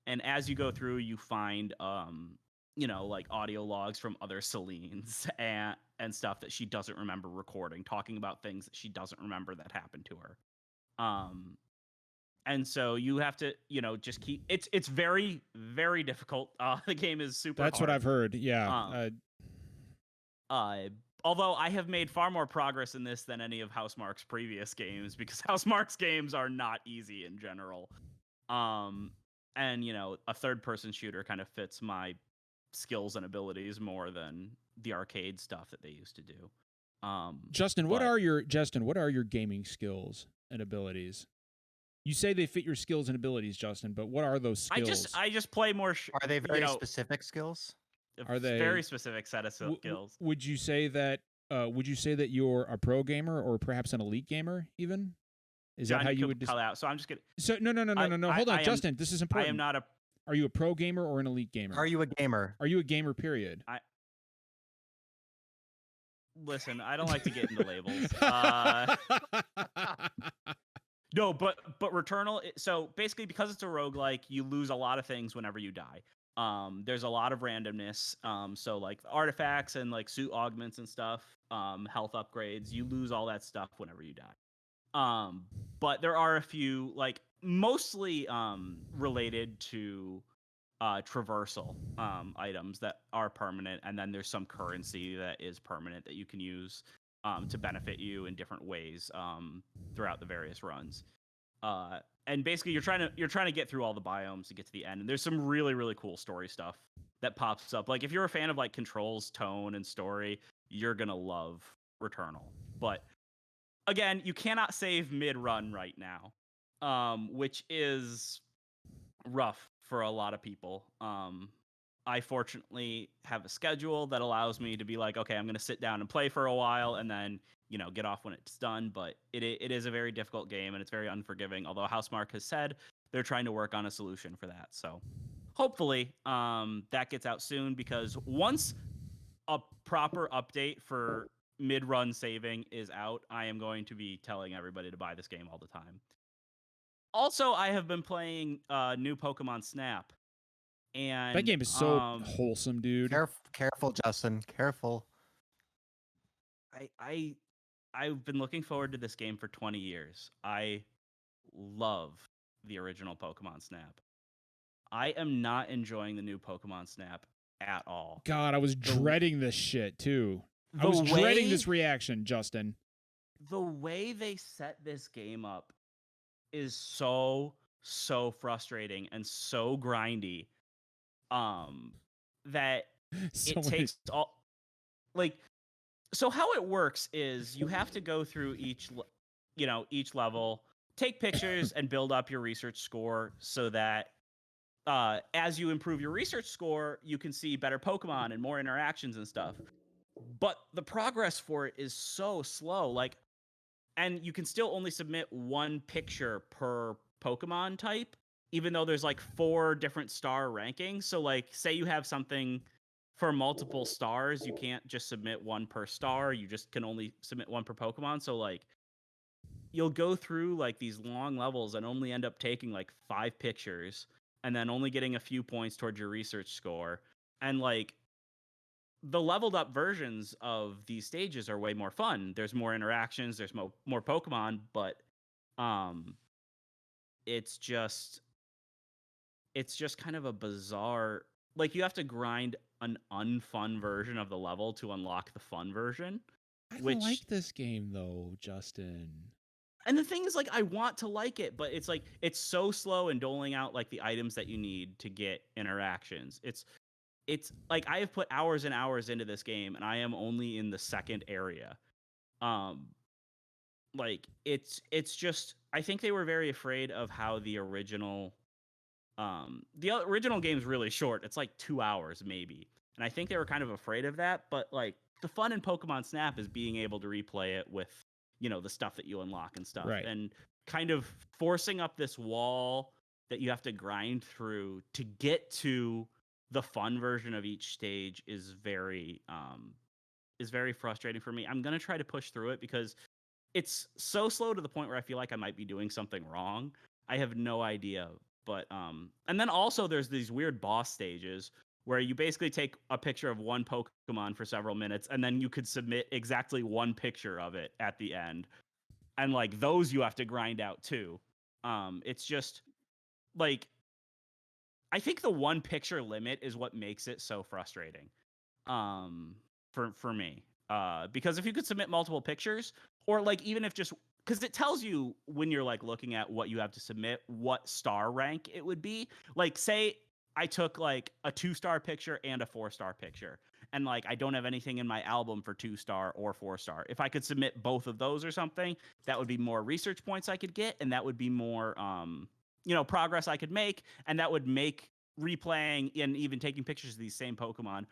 Speaker 2: And as you go through, you find audio logs from other Celines and stuff that she doesn't remember recording, talking about things that she doesn't remember that happened to her. And so you have to, just keep. It's very, very difficult. The game is super.
Speaker 1: That's
Speaker 2: hard.
Speaker 1: What I've heard. Yeah.
Speaker 2: Although I have made far more progress in this than any of Housemarque's previous games, because Housemarque's games are not easy in general. And a third-person shooter kind of fits my skills and abilities more than the arcade stuff that they used to do.
Speaker 1: Justin, what are your gaming skills and abilities? You say they fit your skills and abilities, Justin, but what are those skills?
Speaker 2: I just play more.
Speaker 5: Are they very specific skills?
Speaker 2: Are they very specific set of skills?
Speaker 1: Would you say that? Would you say that you're a pro gamer or perhaps an elite gamer? Even is
Speaker 2: John,
Speaker 1: that how you would
Speaker 2: call out? So I'm just gonna.
Speaker 1: So no. Hold on, Justin. This is important.
Speaker 2: I am not a.
Speaker 1: Are you a pro gamer or an elite gamer?
Speaker 5: Are you a gamer?
Speaker 1: Are you a gamer? Period.
Speaker 2: Listen, I don't like to get into labels. No, but Returnal. So basically, because it's a roguelike, you lose a lot of things whenever you die. There's a lot of randomness. So like artifacts and like suit augments and stuff, health upgrades, you lose all that stuff whenever you die. But there are a few, like mostly related to traversal items that are permanent, and then there's some currency that is permanent that you can use to benefit you in different ways throughout the various runs. And basically, you're trying to get through all the biomes to get to the end. And there's some really, really cool story stuff that pops up. Like if you're a fan of like Control's tone and story, you're gonna love Returnal. But again, you cannot save mid-run right now, which is rough for a lot of people. I fortunately have a schedule that allows me to be like, okay, I'm going to sit down and play for a while and then, get off when it's done. But it is a very difficult game and it's very unforgiving. Although Housemarque has said they're trying to work on a solution for that. So hopefully that gets out soon, because once a proper update for mid-run saving is out, I am going to be telling everybody to buy this game all the time. Also, I have been playing new Pokemon Snap. And
Speaker 1: that game is so wholesome, dude.
Speaker 5: Careful, Justin. Careful.
Speaker 2: I've been looking forward to this game for 20 years. I love the original Pokemon Snap. I am not enjoying the new Pokemon Snap at all.
Speaker 1: God, I was dreading this shit too. I was dreading this reaction, Justin.
Speaker 2: The way they set this game up is so frustrating and so grindy. That it takes all, like, so how it works is you have to go through each level, take pictures and build up your research score so that as you improve your research score, you can see better Pokemon and more interactions and stuff. But the progress for it is so slow, and you can still only submit one picture per Pokemon type, even though there's 4 different star rankings. So say you have something for multiple stars, you can't just submit one per star. You just can only submit one per Pokemon. So you'll go through these long levels and only end up taking 5 pictures and then only getting a few points towards your research score. And the leveled up versions of these stages are way more fun. There's more interactions, there's more Pokemon, but it's just kind of a bizarre, you have to grind an unfun version of the level to unlock the fun version.
Speaker 1: I like this game though, Justin.
Speaker 2: And the thing is, I want to like it, but it's it's so slow in doling out the items that you need to get interactions. It's I have put hours and hours into this game and I am only in the second area. It's just, I think they were very afraid of how the original game's really short. It's 2 hours maybe. And I think they were kind of afraid of that, but the fun in Pokemon Snap is being able to replay it with, the stuff that you unlock and stuff.
Speaker 1: Right.
Speaker 2: And kind of forcing up this wall that you have to grind through to get to the fun version of each stage is very frustrating for me. I'm going to try to push through it because it's so slow to the point where I feel like I might be doing something wrong. I have no idea. But and then also there's these weird boss stages where you basically take a picture of one Pokemon for several minutes and then you could submit exactly one picture of it at the end. And those you have to grind out too. It's just I think the one picture limit is what makes it so frustrating. For me. Because if you could submit multiple pictures, or even if just, because it tells you when you're looking at what you have to submit, what star rank it would be. Say I took a 2-star picture and a 4-star picture, and I don't have anything in my album for 2-star or 4-star. If I could submit both of those or something, that would be more research points I could get, and that would be more progress I could make, and that would make replaying and even taking pictures of these same Pokemon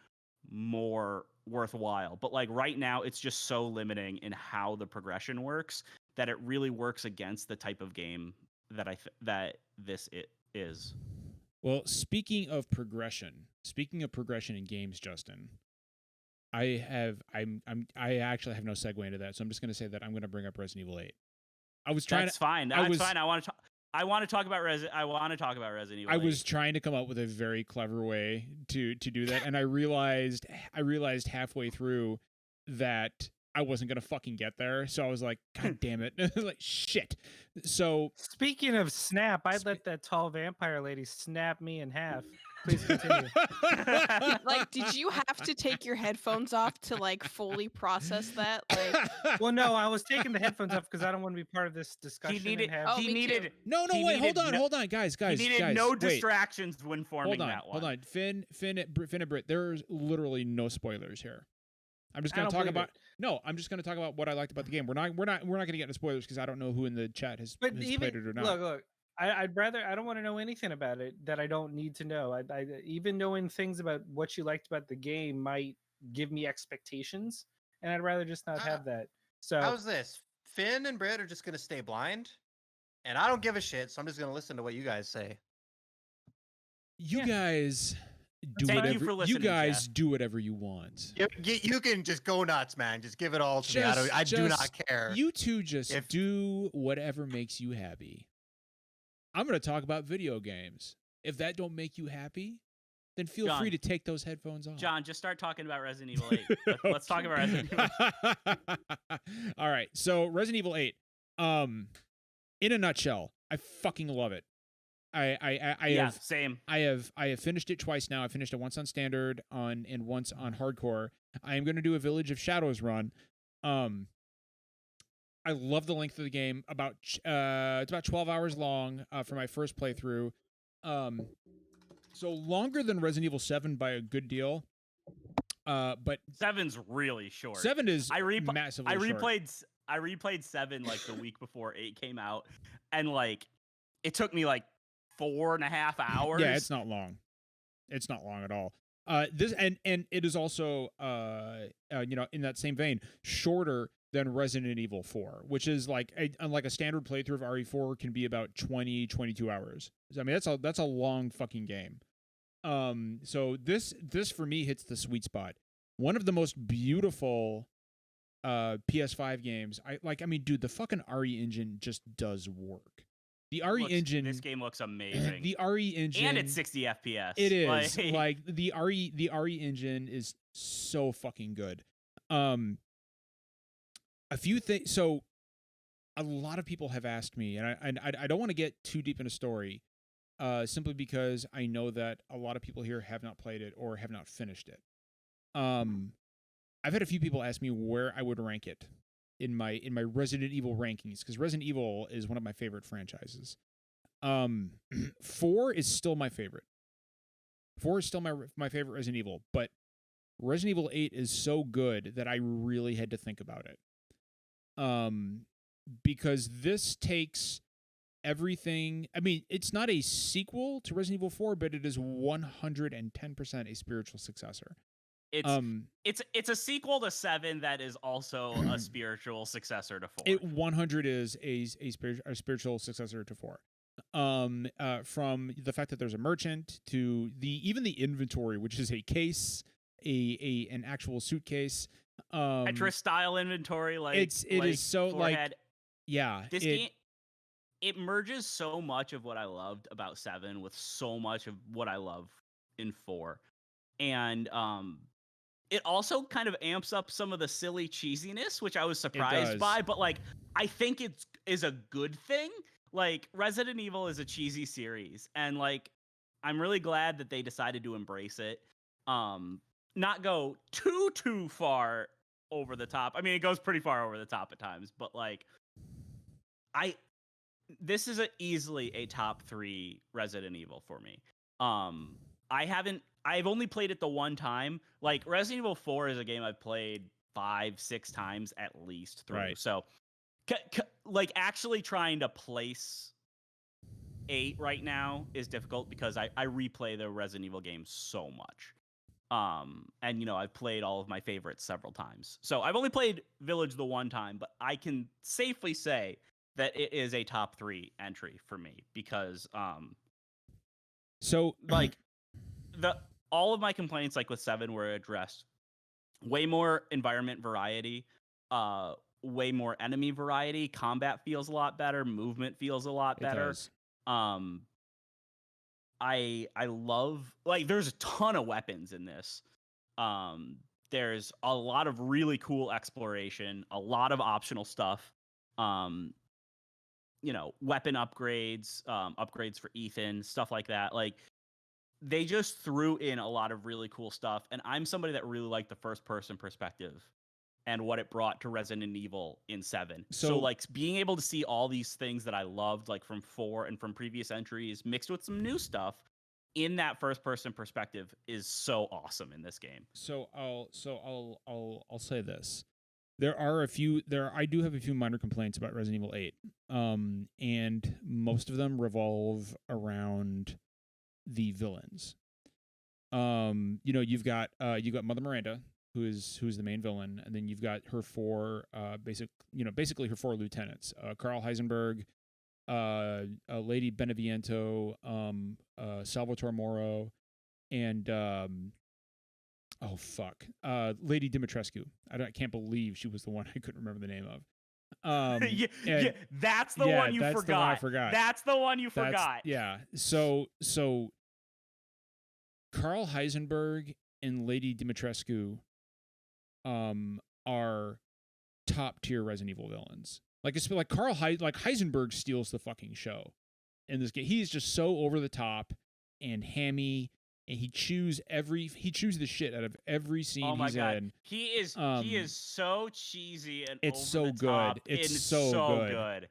Speaker 2: more worthwhile. But right now it's just so limiting in how the progression works that it really works against the type of game that this is.
Speaker 1: Well, speaking of progression in games, Justin, I actually have no segue into that, so I'm just going to say that I'm going to bring up Resident Evil 8.
Speaker 2: That's fine. That's fine. I want to talk about Resident Evil 8.
Speaker 1: I was trying to come up with a very clever way to do that, and I realized halfway through that I wasn't gonna fucking get there. So I was like, God damn it, shit. So
Speaker 3: speaking of snap, I'd let that tall vampire lady snap me in half. Please continue.
Speaker 4: Did you have to take your headphones off to fully process that?
Speaker 3: Well, no, I was taking the headphones off because I don't want to be part of this discussion.
Speaker 1: Hold on, guys.
Speaker 2: He needed no distractions when forming that one.
Speaker 1: Hold on, Finn and Britt. There's literally no spoilers here. I'm just
Speaker 3: I
Speaker 1: going to
Speaker 3: don't
Speaker 1: talk
Speaker 3: believe
Speaker 1: about I'm just going to talk about what I liked about the game. We're not going to get into spoilers because I don't know who in the chat has
Speaker 3: But
Speaker 1: played
Speaker 3: even
Speaker 1: it or not.
Speaker 3: look, I'd rather I don't want to know anything about it that I don't need to know. I even knowing things about what you liked about the game might give me expectations, and I'd rather just not have that. So
Speaker 5: how's this? Finn and Britt are just gonna stay blind, and I don't give a shit. So I'm just gonna listen to what you guys say.
Speaker 1: You guys do
Speaker 2: Thank you
Speaker 1: whatever
Speaker 2: for
Speaker 1: you
Speaker 2: listening,
Speaker 1: guys
Speaker 2: Jeff.
Speaker 1: do whatever you want.
Speaker 5: You can just go nuts, man. Just give it all to me. I do not care.
Speaker 1: You two just do whatever makes you happy. I'm going to talk about video games. If that don't make you happy, then feel
Speaker 2: John,
Speaker 1: free to take those headphones off.
Speaker 2: John, just start talking about Resident Evil 8. Let's talk about Resident Evil.
Speaker 1: All right. So Resident Evil 8. In a nutshell, I fucking love it.
Speaker 2: Same.
Speaker 1: I have finished it twice now. I finished it once on standard and once on hardcore. I am going to do a Village of Shadows run. I love the length of the game. It's about 12 hours long for my first playthrough. So longer than Resident Evil 7 by a good deal. But
Speaker 2: 7's really short.
Speaker 1: 7 is
Speaker 2: massively
Speaker 1: short.
Speaker 2: I replayed 7 like the week before 8 came out, and like it took me like 4.5 hours.
Speaker 1: Yeah, it's not long. It's not long at all. This and it is also in that same vein shorter than Resident Evil 4, which is like a standard playthrough of RE4 can be about 22 hours. I mean that's a long fucking game. So this for me hits the sweet spot. One of the most beautiful PS5 games. Dude, the fucking RE engine just does work. The RE engine.
Speaker 2: This game looks amazing.
Speaker 1: The RE engine,
Speaker 2: and it's 60 FPS.
Speaker 1: It is like the RE engine is so fucking good. A few things. So, a lot of people have asked me, and I don't want to get too deep in a story, simply because I know that a lot of people here have not played it or have not finished it. I've had a few people ask me where I would rank it in my Resident Evil rankings, because Resident Evil is one of my favorite franchises. 4 is still my favorite. 4 is still my favorite Resident Evil, but Resident Evil 8 is so good that I really had to think about it. Because this takes everything. I mean, it's not a sequel to Resident Evil 4, but it is 110% a spiritual successor.
Speaker 2: It's a sequel to 7 that is also a spiritual successor to 4.
Speaker 1: It 100 is a spiritual successor to 4. From the fact that there's a merchant to even the inventory, which is a case, an actual suitcase,
Speaker 2: Tetris style inventory,
Speaker 1: it is so
Speaker 2: forehead.
Speaker 1: like, yeah,
Speaker 2: this game, it merges so much of what I loved about 7 with so much of what I love in 4, and it also kind of amps up some of the silly cheesiness, which I was surprised by, but like I think it is a good thing. Like Resident Evil is a cheesy series, and like I'm really glad that they decided to embrace it. Not go too far over the top. I mean, it goes pretty far over the top at times, but like this is easily a top 3 Resident Evil for me. I've only played it the one time. Like Resident Evil 4 is a game I've played 5-6 times at least through.
Speaker 1: Right.
Speaker 2: So like actually trying to place 8 right now is difficult because I replay the Resident Evil games so much. And I've played all of my favorites several times. So I've only played Village the one time, but I can safely say that it is a top 3 entry for me because
Speaker 1: so
Speaker 2: like all of my complaints like with 7 were addressed. Way more environment variety, way more enemy variety, combat feels a lot better, movement feels a lot better.
Speaker 1: It does.
Speaker 2: I love, like, there's a ton of weapons in this. There's a lot of really cool exploration, a lot of optional stuff. Weapon upgrades, upgrades for Ethan, stuff like that. Like, they just threw in a lot of really cool stuff, and I'm somebody that really liked the first-person perspective and what it brought to Resident Evil in 7. So like, being able to see all these things that I loved, like, from 4 and from previous entries, mixed with some new stuff, in that first person perspective is so awesome in this game.
Speaker 1: So I'll say this. I do have a few minor complaints about Resident Evil 8. And most of them revolve around the villains. You've got Mother Miranda, who's the main villain, and then you've got her four basically her four lieutenants. Carl Heisenberg, Lady Beneviento, Salvatore Moro, and Lady Dimitrescu. I can't believe she was the one I couldn't remember the name of.
Speaker 2: That's the one you
Speaker 1: that's
Speaker 2: forgot.
Speaker 1: The one I forgot.
Speaker 2: That's the one you forgot.
Speaker 1: Yeah. So Carl Heisenberg and Lady Dimitrescu are top tier Resident Evil villains. Like it's like Heisenberg steals the fucking show in this game. He's just so over the top and hammy, and he chews the shit out of every scene he's in.
Speaker 2: He is so cheesy and
Speaker 1: it's
Speaker 2: over
Speaker 1: so
Speaker 2: the
Speaker 1: good.
Speaker 2: top.
Speaker 1: It's so good.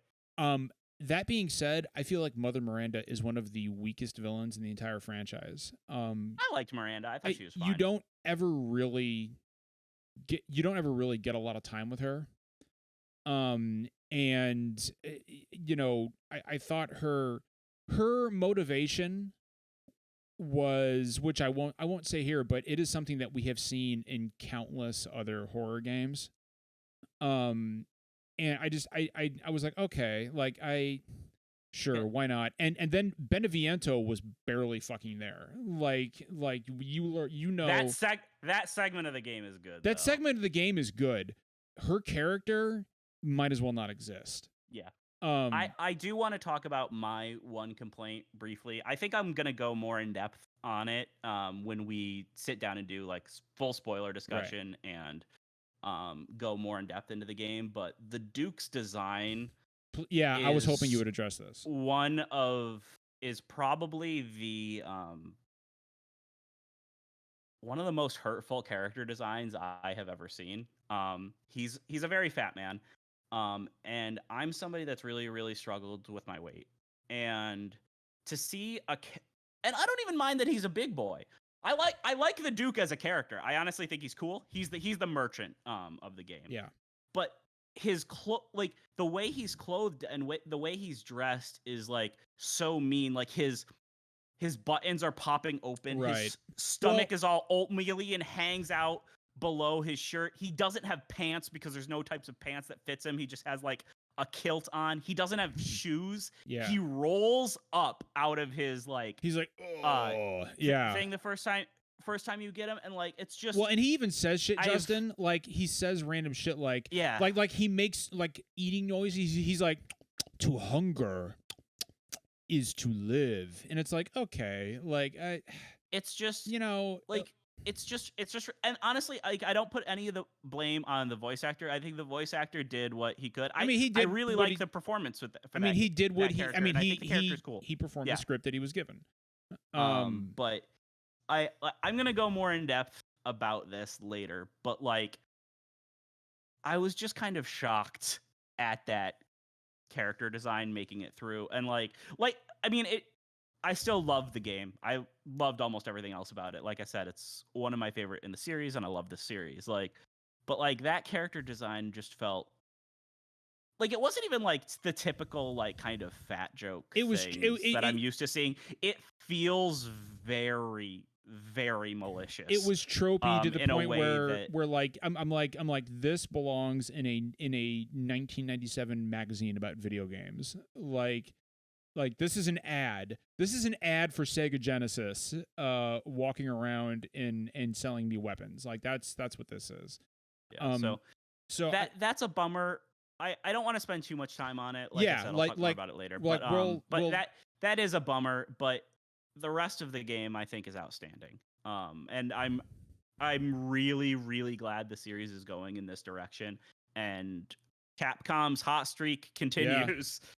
Speaker 1: That being said, I feel like Mother Miranda is one of the weakest villains in the entire franchise.
Speaker 2: I liked Miranda. I thought she was fine.
Speaker 1: You don't ever really get a lot of time with her. I thought her motivation was, which I won't say here, but it is something that we have seen in countless other horror games. And I was like, okay, like sure, why not? And then Beneviento was barely fucking there. Like
Speaker 2: that segment of the game is good.
Speaker 1: That segment of the game is good. Her character might as well not exist.
Speaker 2: Yeah. I do want to talk about my one complaint briefly. I think I'm gonna go more in depth on it when we sit down and do like full spoiler discussion and go more in depth into the game. But the Duke's design,
Speaker 1: I was hoping you would address this.
Speaker 2: Is probably the one of the most hurtful character designs I have ever seen. He's a very fat man. And I'm somebody that's really, really struggled with my weight. And to see and I don't even mind that he's a big boy. I like the Duke as a character. I honestly think he's cool. He's the merchant of the game.
Speaker 1: Yeah.
Speaker 2: But his the way he's clothed and the way he's dressed is like so mean. Like his buttons are popping open.
Speaker 1: Right.
Speaker 2: His stomach is all oatmeal-y and hangs out below his shirt. He doesn't have pants because there's no types of pants that fits him. He just has like a kilt on. He doesn't have shoes.
Speaker 1: Yeah.
Speaker 2: He rolls up out of his
Speaker 1: he's like, oh, yeah.
Speaker 2: thing the first time you get him, and like it's just
Speaker 1: and he even says shit, Justin. Like he says random shit like like he makes like eating noises. He's like, to hunger is to live. And it's like, okay, like
Speaker 2: it's just
Speaker 1: like
Speaker 2: it's just and honestly, like I don't put any of the blame on the voice actor. I think the voice actor did what he could. I really like the performance with
Speaker 1: he did what
Speaker 2: he
Speaker 1: I think the
Speaker 2: character's cool.
Speaker 1: He performed the script that he was given.
Speaker 2: But I'm gonna go more in depth about this later, but like I was just kind of shocked at that character design making it through, and like I mean I still love the game. I loved almost everything else about it. Like I said, it's one of my favorite in the series, and I love the series. But that character design just felt like it wasn't even like the typical like kind of fat joke that I'm used to seeing. It feels very, very malicious.
Speaker 1: It was tropey to the point where like I'm like this belongs in a 1997 magazine about video games. Like this is an ad. This is an ad for Sega Genesis walking around and selling me weapons. Like that's what this is.
Speaker 2: Yeah, so that's a bummer. I don't want to spend too much time on it. I said, I'll talk more about it later. But that is a bummer, but the rest of the game I think is outstanding. And I'm really, really glad the series is going in this direction, and Capcom's hot streak continues.
Speaker 1: Yeah.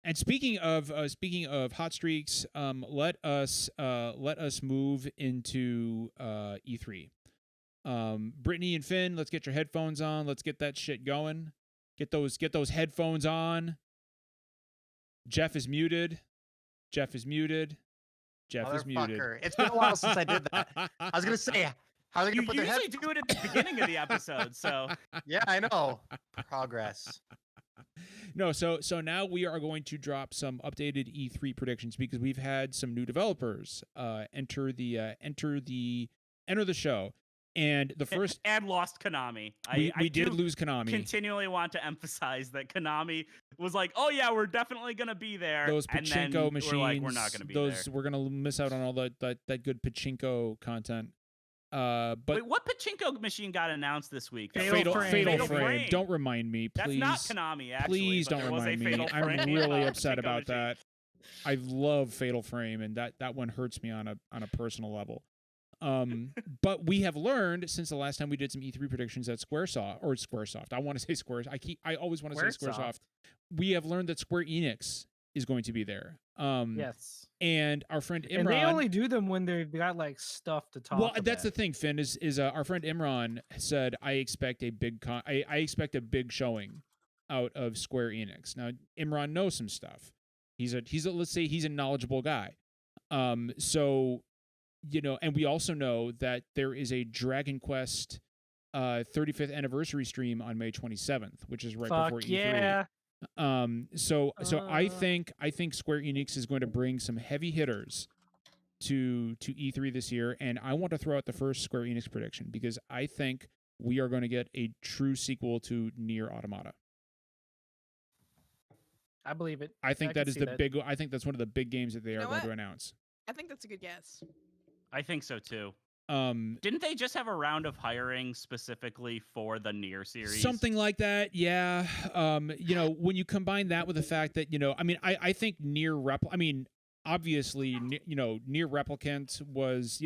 Speaker 1: And speaking of hot streaks, let us move into E3. Brittany and Finn, let's get your headphones on. Let's get that shit going. Get those headphones on. Jeff is muted. Jeff is muted.
Speaker 5: Motherfucker. It's been a while since I did that. I was gonna say, how are they
Speaker 2: You
Speaker 5: gonna put their head?
Speaker 2: usually do it at the beginning of the episode, so
Speaker 5: Yeah, I know. Progress.
Speaker 1: No, so now we are going to drop some updated E3 predictions because we've had some new developers enter the show. And the first
Speaker 2: and lost Konami.
Speaker 1: we did lose Konami.
Speaker 2: Continually want to emphasize that Konami was like, "Oh yeah, we're definitely gonna be there."
Speaker 1: Those
Speaker 2: and
Speaker 1: pachinko
Speaker 2: then
Speaker 1: machines.
Speaker 2: we're like, "We're not gonna be there."
Speaker 1: We're gonna miss out on all that good pachinko content. But
Speaker 2: Wait, what pachinko machine got announced this week?
Speaker 3: Fatal
Speaker 1: Frame. Don't remind me, please.
Speaker 2: That's not Konami, actually.
Speaker 1: Please
Speaker 2: but
Speaker 1: don't
Speaker 2: there was a
Speaker 1: remind me.
Speaker 2: Fatal
Speaker 1: I'm
Speaker 2: Frame,
Speaker 1: really upset
Speaker 2: pachinko
Speaker 1: about
Speaker 2: machine.
Speaker 1: that. I love Fatal Frame, and that one hurts me on a personal level. But we have learned since the last time we did some E3 predictions that Squaresoft. I want to say Squares. I always want to say Squaresoft. We have learned that Square Enix is going to be there.
Speaker 3: Yes.
Speaker 1: And our friend Imran.
Speaker 3: And they only do them when they've got like stuff to talk.
Speaker 1: Well,
Speaker 3: about.
Speaker 1: that's the thing. Finn is our friend Imran said I expect a big I expect a big showing out of Square Enix. Now Imran knows some stuff. He's a let's say he's a knowledgeable guy. So and we also know that there is a Dragon Quest 35th anniversary stream on May 27th, which is right before E3.
Speaker 3: Yeah.
Speaker 1: So I think Square Enix is going to bring some heavy hitters to E3 this year, and I want to throw out the first Square Enix prediction because I think we are going to get a true sequel to Nier Automata.
Speaker 3: I believe it.
Speaker 1: I think that is
Speaker 3: the
Speaker 1: big. I think that's one of the big games that they are going
Speaker 4: what?
Speaker 1: to announce.
Speaker 4: I think that's a good guess.
Speaker 2: I think so too. Didn't they just have a round of hiring specifically for the Nier series?
Speaker 1: Something like that, yeah. When you combine that with the fact that I think obviously, Nier Replicant was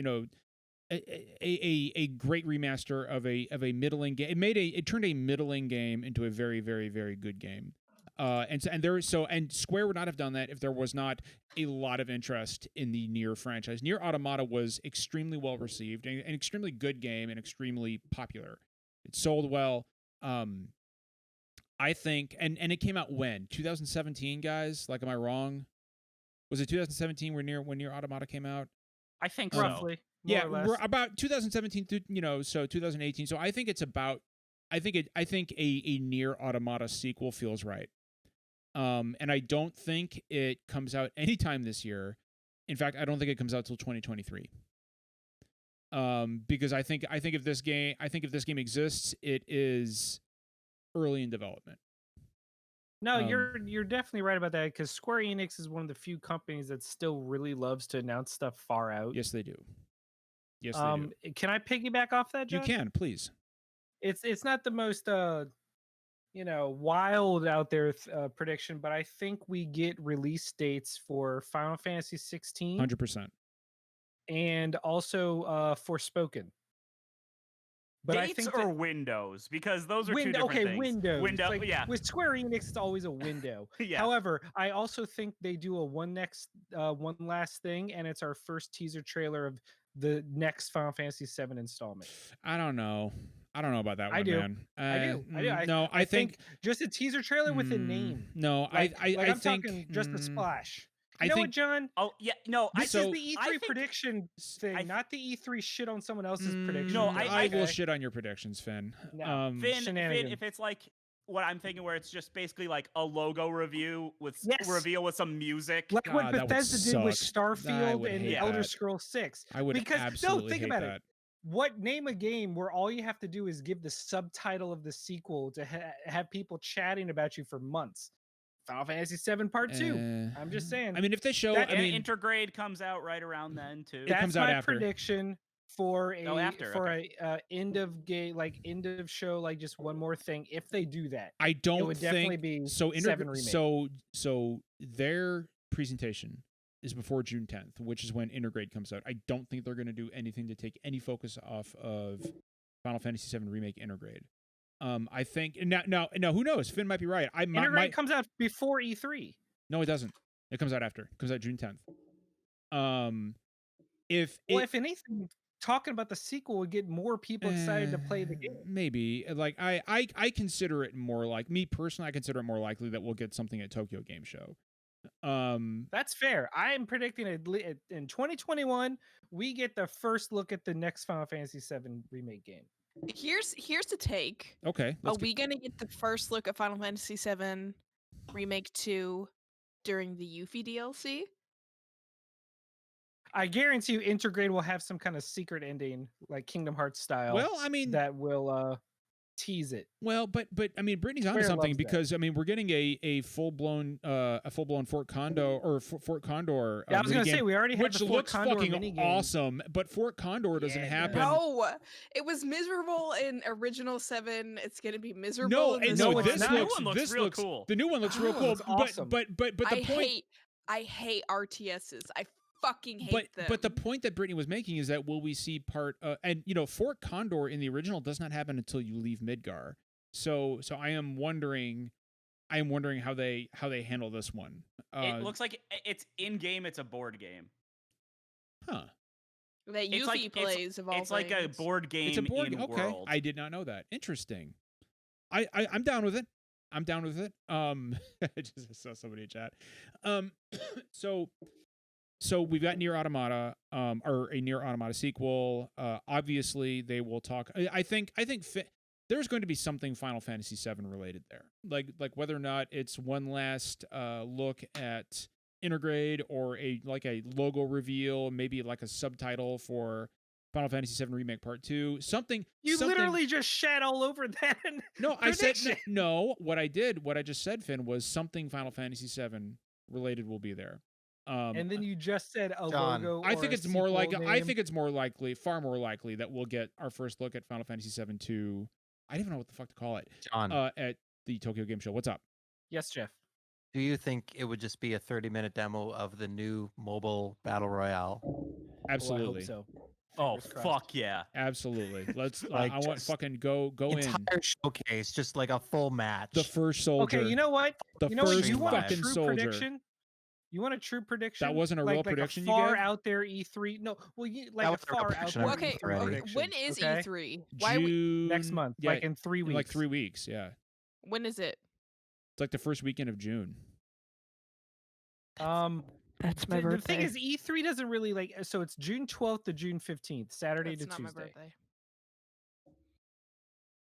Speaker 1: a great remaster of a middling game. It turned a middling game into a very, very, very good game. And Square would not have done that if there was not a lot of interest in the Nier franchise. Nier Automata was extremely well received, an extremely good game, and extremely popular. It sold well. I think, and it came out when 2017, guys. Like, am I wrong? Was it 2017 when Nier Automata came out?
Speaker 2: I think so.
Speaker 3: roughly.
Speaker 1: Yeah,
Speaker 3: More or less.
Speaker 1: we're about 2017 to so 2018. So I think it's about. I think a Nier Automata sequel feels right. And I don't think it comes out anytime this year. In fact, I don't think it comes out till 2023. Because I think if this game exists, it is early in development.
Speaker 3: No, you're definitely right about that because Square Enix is one of the few companies that still really loves to announce stuff far out.
Speaker 1: Yes, they do. Yes, they do.
Speaker 3: Can I piggyback off that, John?
Speaker 1: You can, please.
Speaker 3: It's not the most wild out there prediction, but I think we get release dates for Final Fantasy 16
Speaker 1: 100%.
Speaker 3: and also Forspoken. But
Speaker 2: Dates
Speaker 3: I think
Speaker 2: or windows, because those are two different things.
Speaker 3: Windows.
Speaker 2: Window,
Speaker 3: Like,
Speaker 2: yeah.
Speaker 3: With Square Enix, it's always a window.
Speaker 2: Yeah.
Speaker 3: However, I also think they do a one last thing, and it's our first teaser trailer of the next Final Fantasy 7 installment.
Speaker 1: I don't know about that one,
Speaker 3: I do.
Speaker 1: man.
Speaker 3: I do.
Speaker 1: No, I think
Speaker 3: just a teaser trailer with a name.
Speaker 1: No,
Speaker 3: Like,
Speaker 1: I
Speaker 3: I'm
Speaker 1: think
Speaker 3: talking just a splash.
Speaker 1: I
Speaker 3: You know
Speaker 1: think
Speaker 3: what, John?
Speaker 2: Oh yeah, no.
Speaker 3: This
Speaker 2: I
Speaker 3: is the E3 prediction thing,
Speaker 2: I-
Speaker 3: not the E3 shit on someone else's prediction.
Speaker 2: No,
Speaker 1: I will
Speaker 3: Okay.
Speaker 1: shit on your predictions, Finn.
Speaker 3: No.
Speaker 2: Finn,
Speaker 3: Shenanigans.
Speaker 2: if it's like what I'm thinking, where it's just basically like a logo review with
Speaker 3: Yes.
Speaker 2: reveal with some music.
Speaker 3: Like what
Speaker 1: God, that would
Speaker 3: Bethesda did with
Speaker 1: suck. I
Speaker 3: Starfield
Speaker 1: would
Speaker 3: and
Speaker 1: hate
Speaker 3: Elder
Speaker 1: that.
Speaker 3: Scrolls 6.
Speaker 1: I would
Speaker 3: Because
Speaker 1: absolutely
Speaker 3: think
Speaker 1: hate
Speaker 3: about
Speaker 1: that.
Speaker 3: it. What name a game where all you have to do is give the subtitle of the sequel to have people chatting about you for months? Final Fantasy 7 Part 2. I'm just saying.
Speaker 1: I mean, if they show,
Speaker 3: That-
Speaker 2: And Intergrade comes out right around then too.
Speaker 1: That comes
Speaker 3: That's
Speaker 1: out
Speaker 3: my
Speaker 1: after.
Speaker 3: prediction for a
Speaker 2: after,
Speaker 3: a end of game, like end of show, like just one more thing. If they do that,
Speaker 1: I don't
Speaker 3: would
Speaker 1: think
Speaker 3: definitely be
Speaker 1: so.
Speaker 3: 7 remake.
Speaker 1: So their presentation is before June 10th, which is when Intergrade comes out. I don't think they're going to do anything to take any focus off of Final Fantasy VII Remake Intergrade. I think now who knows? Finn might be right.
Speaker 3: Intergrade comes out before E3.
Speaker 1: No, it doesn't. It comes out after. It comes out June 10th. If
Speaker 3: anything, talking about the sequel would get more people excited to play the game.
Speaker 1: Maybe like I consider it more like me personally. I consider it more likely that we'll get something at Tokyo Game Show.
Speaker 3: That's fair. I am predicting in 2021 we get the first look at the next Final Fantasy VII remake game.
Speaker 4: Here's the take.
Speaker 1: Okay.
Speaker 4: Are we gonna get the first look at Final Fantasy VII Remake 2 during the Yuffie DLC?
Speaker 3: I guarantee you, Intergrade will have some kind of secret ending, like Kingdom Hearts style.
Speaker 1: Well, I mean,
Speaker 3: that will tease it.
Speaker 1: Well, but I mean, Brittany's onto something because I mean, we're getting a full blown Fort Condor or Fort Condor.
Speaker 3: Yeah, I was gonna say we already have
Speaker 1: which
Speaker 3: the Fort
Speaker 1: looks
Speaker 3: Condor
Speaker 1: fucking
Speaker 3: minigame.
Speaker 1: awesome, but Fort Condor doesn't happen.
Speaker 4: No, it was miserable in original 7. It's gonna be miserable.
Speaker 1: No,
Speaker 4: in
Speaker 1: no,
Speaker 4: one.
Speaker 1: this
Speaker 2: one
Speaker 1: looks
Speaker 2: this real cool.
Speaker 1: The new one looks real cool.
Speaker 3: Awesome.
Speaker 1: But the point.
Speaker 4: I hate RTSs. I fucking hate them.
Speaker 1: But the point that Brittany was making is that will we see part and you know Fort Condor in the original does not happen until you leave Midgar. So I am wondering how they handle this one.
Speaker 2: It looks like it's in game. It's a board game.
Speaker 1: Huh.
Speaker 4: That Yuffie plays of all
Speaker 2: It's like a board game.
Speaker 1: It's a board
Speaker 2: in
Speaker 1: okay.
Speaker 2: world.
Speaker 1: I did not know that. Interesting. I'm down with it. I'm down with it. I just saw somebody in chat. So we've got Nier Automata, or a Nier Automata sequel. Obviously, they will talk. I think there's going to be something Final Fantasy VII related there, like whether or not it's one last look at Intergrade or a logo reveal, maybe like a subtitle for Final Fantasy VII Remake Part 2. Something.
Speaker 3: Literally just shat all over that.
Speaker 1: No, I said no. What I just said, Finn, was something Final Fantasy VII related will be there.
Speaker 3: And then you just said a
Speaker 5: John,
Speaker 3: logo.
Speaker 1: I think
Speaker 3: or
Speaker 1: it's
Speaker 3: a
Speaker 1: more
Speaker 3: sequel
Speaker 1: like
Speaker 3: name.
Speaker 1: I think it's more likely, far more likely that we'll get our first look at Final Fantasy VII 2. I don't even know what the fuck to call it.
Speaker 5: John,
Speaker 1: At the Tokyo Game Show. What's up?
Speaker 3: Yes, Jeff.
Speaker 5: do you think it would just be a 30-minute demo of the new mobile battle royale?
Speaker 1: Absolutely.
Speaker 3: Oh, I hope so.
Speaker 2: Oh
Speaker 3: Fingers crossed.
Speaker 2: fuck yeah!
Speaker 1: Absolutely. Let's.
Speaker 5: Like,
Speaker 1: I want
Speaker 5: just
Speaker 1: fucking go in.
Speaker 5: Entire showcase, just like a full match.
Speaker 1: The first soldier.
Speaker 3: Okay, you know what?
Speaker 1: The
Speaker 3: You know what?
Speaker 1: first
Speaker 3: You want a
Speaker 1: fucking
Speaker 3: true
Speaker 1: soldier.
Speaker 3: prediction? You want a true prediction?
Speaker 1: That wasn't a real prediction you
Speaker 3: far
Speaker 1: gave?
Speaker 3: out there E3. No, well, you
Speaker 5: That
Speaker 3: like a
Speaker 5: was a real
Speaker 3: far out
Speaker 5: prediction.
Speaker 3: there.
Speaker 4: Okay,
Speaker 5: Right.
Speaker 3: prediction,
Speaker 4: when is
Speaker 3: okay?
Speaker 4: E3? Why?
Speaker 1: June,
Speaker 3: Next month,
Speaker 1: Yeah,
Speaker 3: like in 3 weeks.
Speaker 1: like 3 weeks. Yeah,
Speaker 4: When is it?
Speaker 1: it's like the first weekend of June.
Speaker 4: That's my
Speaker 3: The thing is, E3 doesn't really like. So it's June 12th to June 15th, Saturday
Speaker 4: That's
Speaker 3: to
Speaker 4: not
Speaker 3: Tuesday.
Speaker 4: my birthday.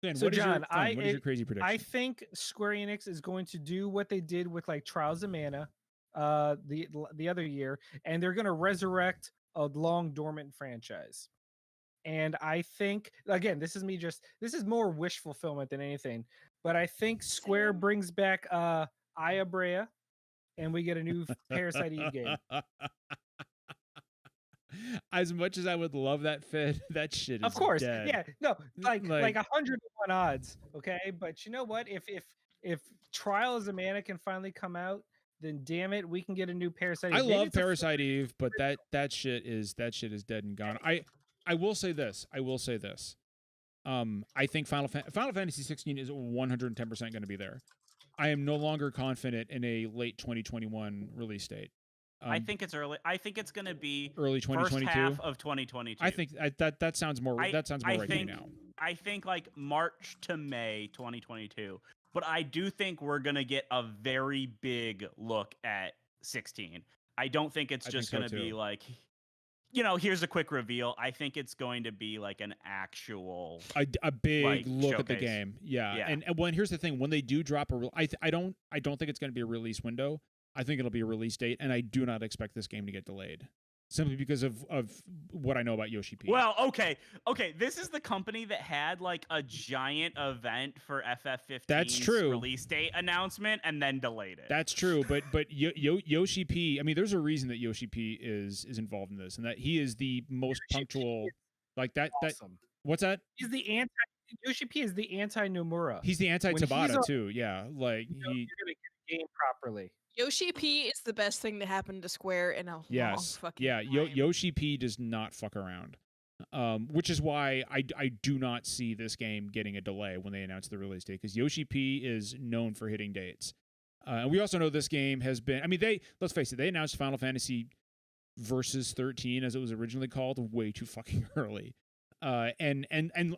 Speaker 1: Finn,
Speaker 3: So,
Speaker 1: what is
Speaker 3: John,
Speaker 1: your, Finn, what is your crazy prediction?
Speaker 3: I think Square Enix is going to do what they did with like Trials of Mana, the other year, and they're going to resurrect a long dormant franchise. And I think again, this is more wish fulfillment than anything, but I think Square
Speaker 4: Same.
Speaker 3: brings back Aya Brea, and we get a new Parasite Eve game.
Speaker 1: As much as I would love that, Finn, that shit is
Speaker 3: Of course,
Speaker 1: dead.
Speaker 3: yeah, no, like
Speaker 1: Like-
Speaker 3: 101 odds, okay. But you know what? If Trials of Mana can finally come out, then damn it, we can get a new Parasite.
Speaker 1: I
Speaker 3: Eve. Maybe
Speaker 1: love
Speaker 3: it's a
Speaker 1: Parasite Eve, but that shit is dead and gone. I will say this. I think Final Fantasy 16 is 110% going to be there. I am no longer confident in a late 2021 release date.
Speaker 2: I think it's early. I think it's going to be
Speaker 1: early
Speaker 2: first
Speaker 1: 2022.
Speaker 2: half of 2022.
Speaker 1: I think that sounds more right to me now.
Speaker 2: I think like March to May 2022. But I do think we're going to get a very big look at 16. I don't think it's just going to be like, here's a quick reveal. I think it's going to be like an actual
Speaker 1: a big
Speaker 2: like,
Speaker 1: look at the
Speaker 2: showcase.
Speaker 1: game. Yeah.
Speaker 2: Yeah.
Speaker 1: And when here's the thing, when they do drop I don't think it's going to be a release window. I think it'll be a release date, and I do not expect this game to get delayed. Simply because of what I know about Yoshi P.
Speaker 2: Well, okay. This is the company that had like a giant event for FF15's
Speaker 1: That's true.
Speaker 2: release date announcement and then delayed it.
Speaker 1: That's true, but Yoshi P. I mean, there's a reason that Yoshi P is involved in this, and that he is the most punctual. Like that.
Speaker 3: awesome.
Speaker 1: What's that?
Speaker 3: He's the anti. Yoshi P is the anti Nomura.
Speaker 1: He's the anti
Speaker 3: When he's
Speaker 1: Tabata
Speaker 3: on-
Speaker 1: too. Yeah, like
Speaker 3: You're gonna get the game properly.
Speaker 4: Yoshi P is the best thing to happen to Square in a long
Speaker 1: yes,
Speaker 4: fucking
Speaker 1: yeah.
Speaker 4: time.
Speaker 1: Yoshi P does not fuck around. Which is why I do not see this game getting a delay when they announce the release date, because Yoshi P is known for hitting dates. And we also know this game has been. I mean, let's face it, they announced Final Fantasy Versus 13 as it was originally called way too fucking early. And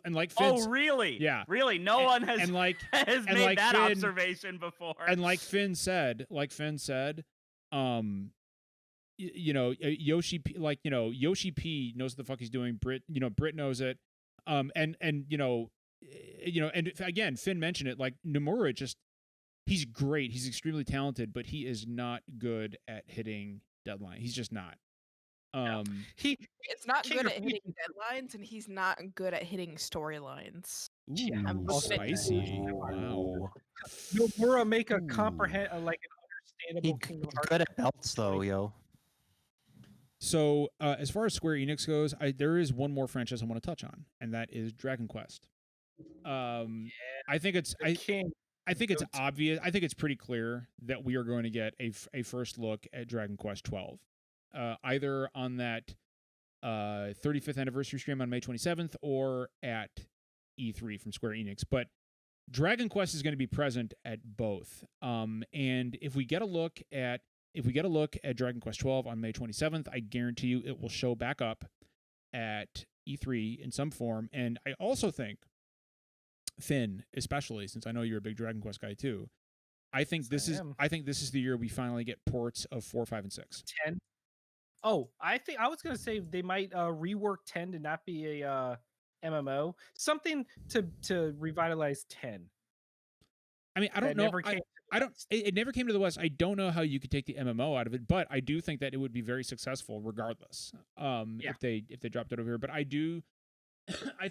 Speaker 1: like Finn,
Speaker 2: oh really?
Speaker 1: Yeah.
Speaker 2: Really? No one has
Speaker 1: and like
Speaker 2: has
Speaker 1: and
Speaker 2: made
Speaker 1: like
Speaker 2: that
Speaker 1: Finn-
Speaker 2: observation before.
Speaker 1: and like Finn said, Yoshi P, Yoshi P knows what the fuck he's doing. Brit knows it. And again, Finn mentioned it. Like Nomura, he's great. He's extremely talented, but he is not good at hitting deadline. He's just not.
Speaker 4: He's not good at hitting deadlines, and he's not good at hitting storylines.
Speaker 1: Ooh, spicy. Wow.
Speaker 3: Nomura make a understandable Kingdom Hearts.
Speaker 5: Good at belts though, yo.
Speaker 1: So as far as Square Enix goes, there is one more franchise I want to touch on, and that is Dragon Quest. I think it's obvious. I think it's pretty clear that we are going to get a first look at Dragon Quest 12, either on that 35th anniversary stream on May 27th or at E3 from Square Enix. But Dragon Quest is going to be present at both. And if we get a look at Dragon Quest 12 on May 27th, I guarantee you it will show back up at E3 in some form. And I also think, Finn, especially since I know you're a big Dragon Quest guy too, I think this is the year we finally get ports of 4, 5, and 6.
Speaker 3: 10. Oh, I was gonna say they might rework 10 to not be a MMO. Something to revitalize 10.
Speaker 1: I mean, I don't know. It never came to the West. I don't know how you could take the MMO out of it, but I do think that it would be very successful regardless. If they dropped it over here. But I do I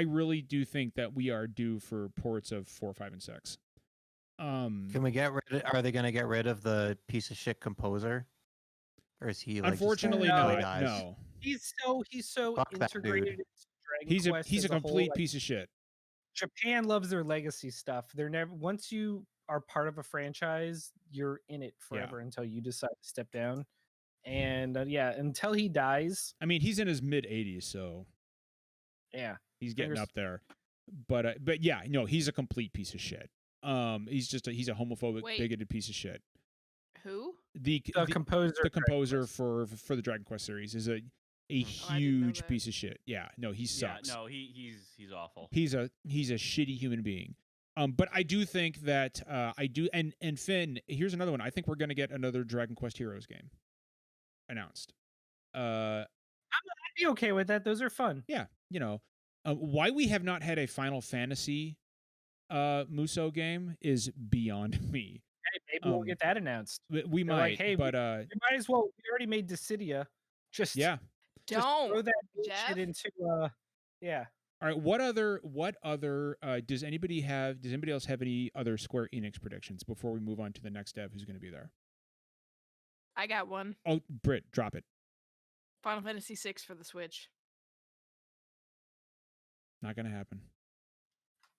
Speaker 1: really do think that we are due for ports of 4, 5, and 6.
Speaker 5: Can we get rid are they gonna get rid of the piece of shit composer? Or is he like
Speaker 1: unfortunately no.
Speaker 3: He's so integrated into Dragon Quest.
Speaker 1: He's a complete piece of shit.
Speaker 3: Japan loves their legacy stuff. They're never once you are part of a franchise, you're in it forever until you decide to step down. And until he dies.
Speaker 1: I mean, he's in his mid 80s, so he's getting up there. But yeah, no, he's a complete piece of shit. He's a homophobic, bigoted piece of shit.
Speaker 4: Who?
Speaker 1: The composer for the Dragon Quest series is a huge piece of shit. Yeah, no, he sucks.
Speaker 2: Yeah, no, he's awful.
Speaker 1: He's a shitty human being. But I do think that and Finn, here's another one. I think we're gonna get another Dragon Quest Heroes game announced.
Speaker 3: I'd be okay with that. Those are fun.
Speaker 1: Yeah, why we have not had a Final Fantasy Musou game is beyond me.
Speaker 3: Hey, maybe we'll get that announced.
Speaker 1: We might,
Speaker 3: like, hey,
Speaker 1: but
Speaker 3: we might as well. We already made Dissidia. Just
Speaker 4: don't
Speaker 3: throw that
Speaker 4: Jeff?
Speaker 3: shit into
Speaker 1: All right. What other does anybody else have any other Square Enix predictions before we move on to the next dev who's going to be there?
Speaker 4: I got one.
Speaker 1: Oh, Britt, drop it.
Speaker 4: Final Fantasy VI for the Switch.
Speaker 1: Not going to happen.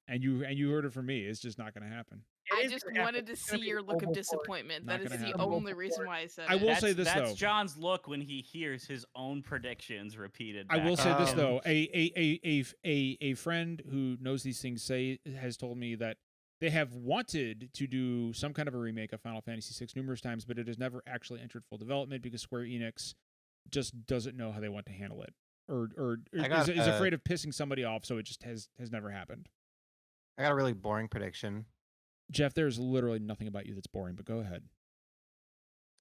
Speaker 1: And you heard it from me. It's just not going to happen.
Speaker 4: I just wanted to see your look of disappointment. That is the only reason why I said it.
Speaker 1: I will say this though.
Speaker 2: That's John's look when he hears his own predictions repeated.
Speaker 1: I will say this though. A friend who knows these things has told me that they have wanted to do some kind of a remake of Final Fantasy VI numerous times, but it has never actually entered full development because Square Enix just doesn't know how they want to handle it, or is afraid of pissing somebody off, so it just has never happened.
Speaker 5: I got a really boring prediction.
Speaker 1: Jeff, there's literally nothing about you that's boring, but go ahead.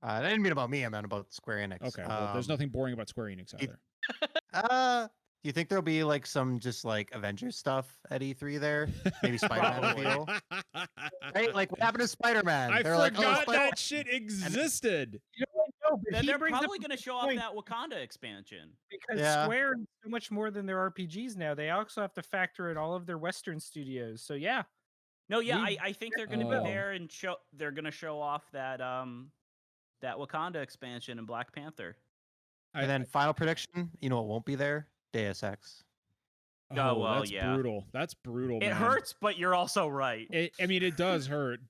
Speaker 5: I didn't mean about me. I meant about Square Enix.
Speaker 1: Okay, well, there's nothing boring about Square Enix either.
Speaker 5: Do you think there'll be like some just like Avengers stuff at E3 there? Maybe Spider-Man reveal? Right? Like what happened to Spider-Man?
Speaker 1: I forgot that shit existed.
Speaker 3: You know what? No, but
Speaker 2: they're probably going to show off that Wakanda expansion.
Speaker 3: Because Square is so much more than their RPGs now. They also have to factor in all of their Western studios. So yeah.
Speaker 2: No, yeah, I think they're going to be there and they're going to show off that that Wakanda expansion in Black Panther.
Speaker 5: And then final prediction, you know what won't be there? Deus Ex.
Speaker 2: Oh, well,
Speaker 1: that's brutal. That's brutal.
Speaker 2: It hurts, but you're also right.
Speaker 1: It does hurt,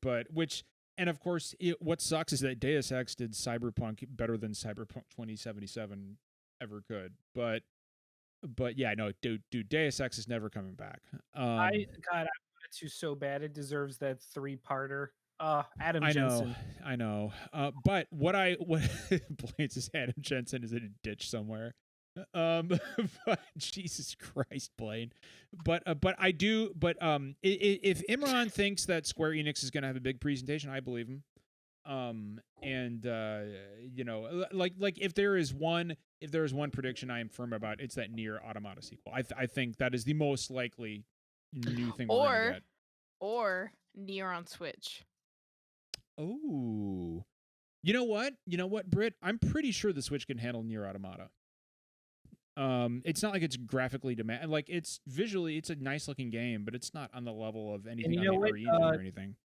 Speaker 1: and of course, what sucks is that Deus Ex did Cyberpunk better than Cyberpunk 2077 ever could. But yeah, no, dude, Deus Ex is never coming back.
Speaker 3: I wanted to so bad. It deserves that 3-parter. Adam Jensen.
Speaker 1: I know. But what Blaine says Adam Jensen is in a ditch somewhere. But Jesus Christ, Blaine. But I do. But if Imran thinks that Square Enix is going to have a big presentation, I believe him. And you know, like if there is one prediction I am firm about, it's that Nier Automata sequel. I think that is the most likely new thing we're gonna get.
Speaker 4: Or Nier on Switch.
Speaker 1: Oh, you know what, Britt? I'm pretty sure the Switch can handle Nier Automata. It's not like it's graphically like it's visually, it's a nice looking game, but it's not on the level of anything on the RE engine or anything.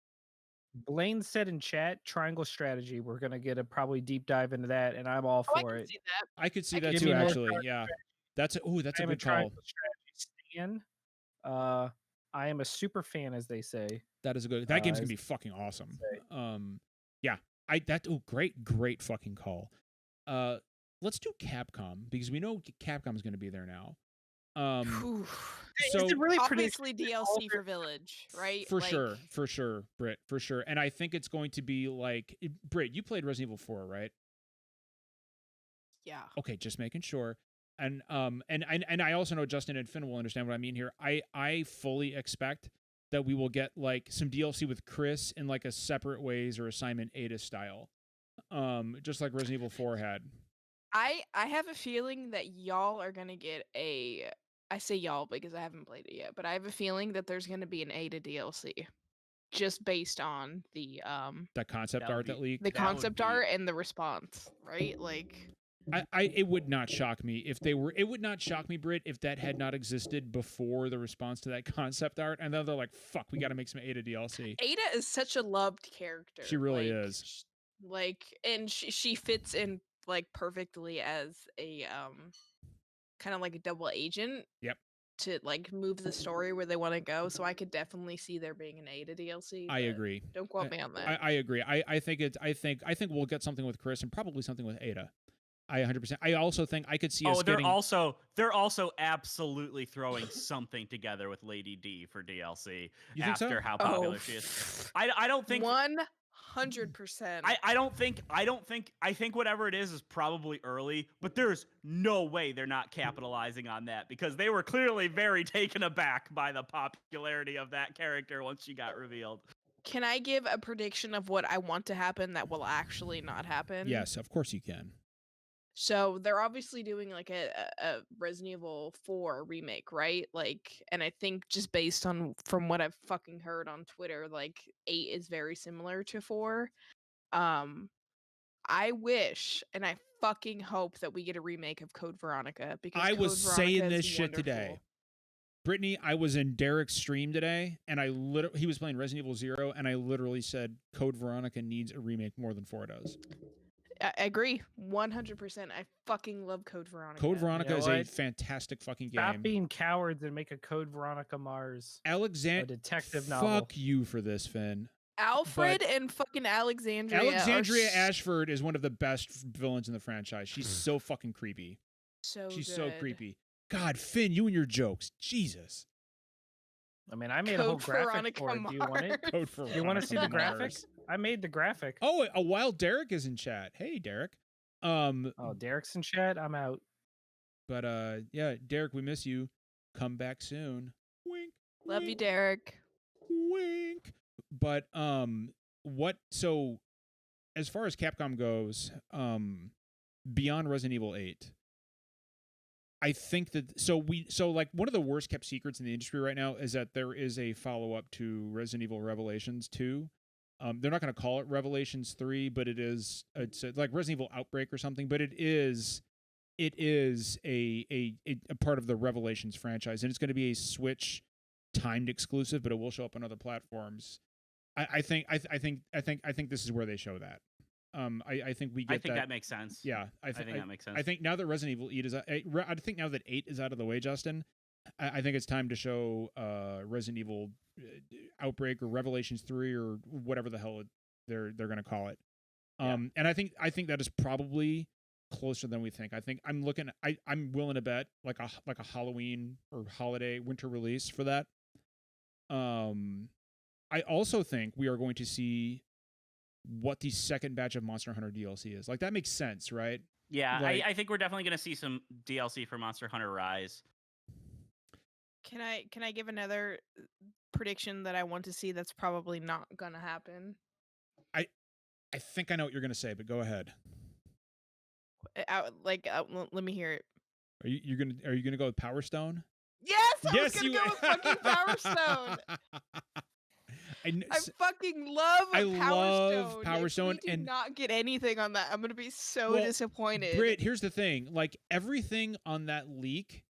Speaker 3: Blaine said in chat, triangle strategy. We're gonna get a probably deep dive into that, and I'm all for it.
Speaker 4: See that.
Speaker 1: I could see that
Speaker 3: Give
Speaker 1: too,
Speaker 3: me more
Speaker 1: actually.
Speaker 3: triangle
Speaker 1: Yeah,
Speaker 3: strategy.
Speaker 1: that's a
Speaker 3: I am
Speaker 1: good call.
Speaker 3: triangle strategy stan. I am a super fan, as they say.
Speaker 1: That is a good. That game's gonna be fucking awesome. Yeah. Great fucking call. Let's do Capcom because we know Capcom's gonna be there now. So
Speaker 3: is it really
Speaker 4: obviously DLC for Village, right?
Speaker 1: For sure, Britt, for sure. And I think it's going to be like Britt. You played Resident Evil 4, right?
Speaker 4: Yeah.
Speaker 1: Okay, just making sure. And I also know Justin and Finn will understand what I mean here. I fully expect that we will get like some DLC with Chris in like a separate ways or assignment Ada style, just like Resident Evil 4 had.
Speaker 4: I have a feeling that y'all are gonna get a. I say y'all because I haven't played it yet, but I have a feeling that there's gonna be an Ada DLC, just based on the
Speaker 1: that concept art that leaked.
Speaker 4: The concept art and the response, right? Like.
Speaker 1: It would not shock me if they were. It would not shock me, Britt, if that had not existed before the response to that concept art, and then they're like, "Fuck, we got to make some Ada DLC."
Speaker 4: Ada is such a loved character.
Speaker 1: She really is.
Speaker 4: And she fits in like perfectly as a kind of like a double agent.
Speaker 1: Yep.
Speaker 4: To like move the story where they want to go, so I could definitely see there being an Ada DLC.
Speaker 1: I agree.
Speaker 4: Don't quote me on that.
Speaker 1: I agree. I think we'll get something with Chris and probably something with Ada. I 100%. I also think I could see us
Speaker 2: they're
Speaker 1: getting...
Speaker 2: also absolutely throwing something together with Lady D for DLC.
Speaker 1: You think so?
Speaker 2: How popular she is. I don't think
Speaker 4: 100%.
Speaker 2: I think whatever it is probably early, but there's no way they're not capitalizing on that because they were clearly very taken aback by the popularity of that character once she got revealed.
Speaker 4: Can I give a prediction of what I want to happen that will actually not happen?
Speaker 1: Yes, of course you can.
Speaker 4: So they're obviously doing like a Resident Evil 4 remake, right? Like, and I think just based on from what I've fucking heard on Twitter, like 8 is very similar to 4. I wish and I fucking hope that we get a remake of Code Veronica because
Speaker 1: I was saying this shit
Speaker 4: wonderful.
Speaker 1: today. Brittany, I was in Derek's stream today, and he was playing Resident Evil 0, and I literally said Code Veronica needs a remake more than 4 does.
Speaker 4: I agree, 100%. I fucking love Code Veronica.
Speaker 1: Code Veronica is a fantastic fucking game.
Speaker 3: Stop being cowards and make a Code Veronica Mars.
Speaker 1: A detective novel. Fuck you for this, Finn.
Speaker 4: Alfred and fucking Alexandria.
Speaker 1: Alexandria Ashford is one of the best villains in the franchise. She's so fucking creepy. She's so creepy. God, Finn, you and your jokes. Jesus.
Speaker 3: I mean, I made a whole graphic for it. Do you want it?
Speaker 1: Code for
Speaker 3: you want to see the graphic? I made the graphic.
Speaker 1: Oh, a wild Derek is in chat. Hey, Derek.
Speaker 3: Oh, Derek's in chat. I'm out.
Speaker 1: But yeah, Derek, we miss you. Come back soon. Wink.
Speaker 4: Love you, Derek.
Speaker 1: Wink. But so as far as Capcom goes, beyond Resident Evil 8, I think that like one of the worst kept secrets in the industry right now is that there is a follow-up to Resident Evil Revelations 2. They're not going to call it Revelations 3, but it's like Resident Evil Outbreak or something, but it is a part of the Revelations franchise, and it's going to be a Switch timed exclusive, but it will show up on other platforms. I think this is where they show that. I think we get.
Speaker 2: I think that makes sense.
Speaker 1: Yeah,
Speaker 2: I think that makes sense.
Speaker 1: I think now that Resident Evil 8 is, I think now that 8 is out of the way, Justin, I think it's time to show Resident Evil Outbreak or Revelations 3 or whatever the hell they're going to call it. And I think that is probably closer than we think. I think I'm willing to bet like a Halloween or holiday winter release for that. I also think we are going to see what the second batch of Monster Hunter DLC is. Like, that makes sense, right?
Speaker 2: Yeah,
Speaker 1: like,
Speaker 2: I think we're definitely going to see some DLC for Monster Hunter Rise.
Speaker 4: Can I give another prediction that I want to see that's probably not going to happen?
Speaker 1: I think I know what you're gonna say, but go ahead.
Speaker 4: Let me hear it.
Speaker 1: Are you gonna go with Power Stone?
Speaker 4: Yes, I was
Speaker 1: Yes,
Speaker 4: gonna
Speaker 1: you
Speaker 4: go with fucking Power Stone. I fucking love
Speaker 1: I
Speaker 4: Power
Speaker 1: love
Speaker 4: Stone.
Speaker 1: Power
Speaker 4: If
Speaker 1: Stone,
Speaker 4: we do
Speaker 1: and
Speaker 4: not get anything on that, I'm gonna be so
Speaker 1: Well,
Speaker 4: disappointed.
Speaker 1: Britt, here's the thing. Like, everything on that leak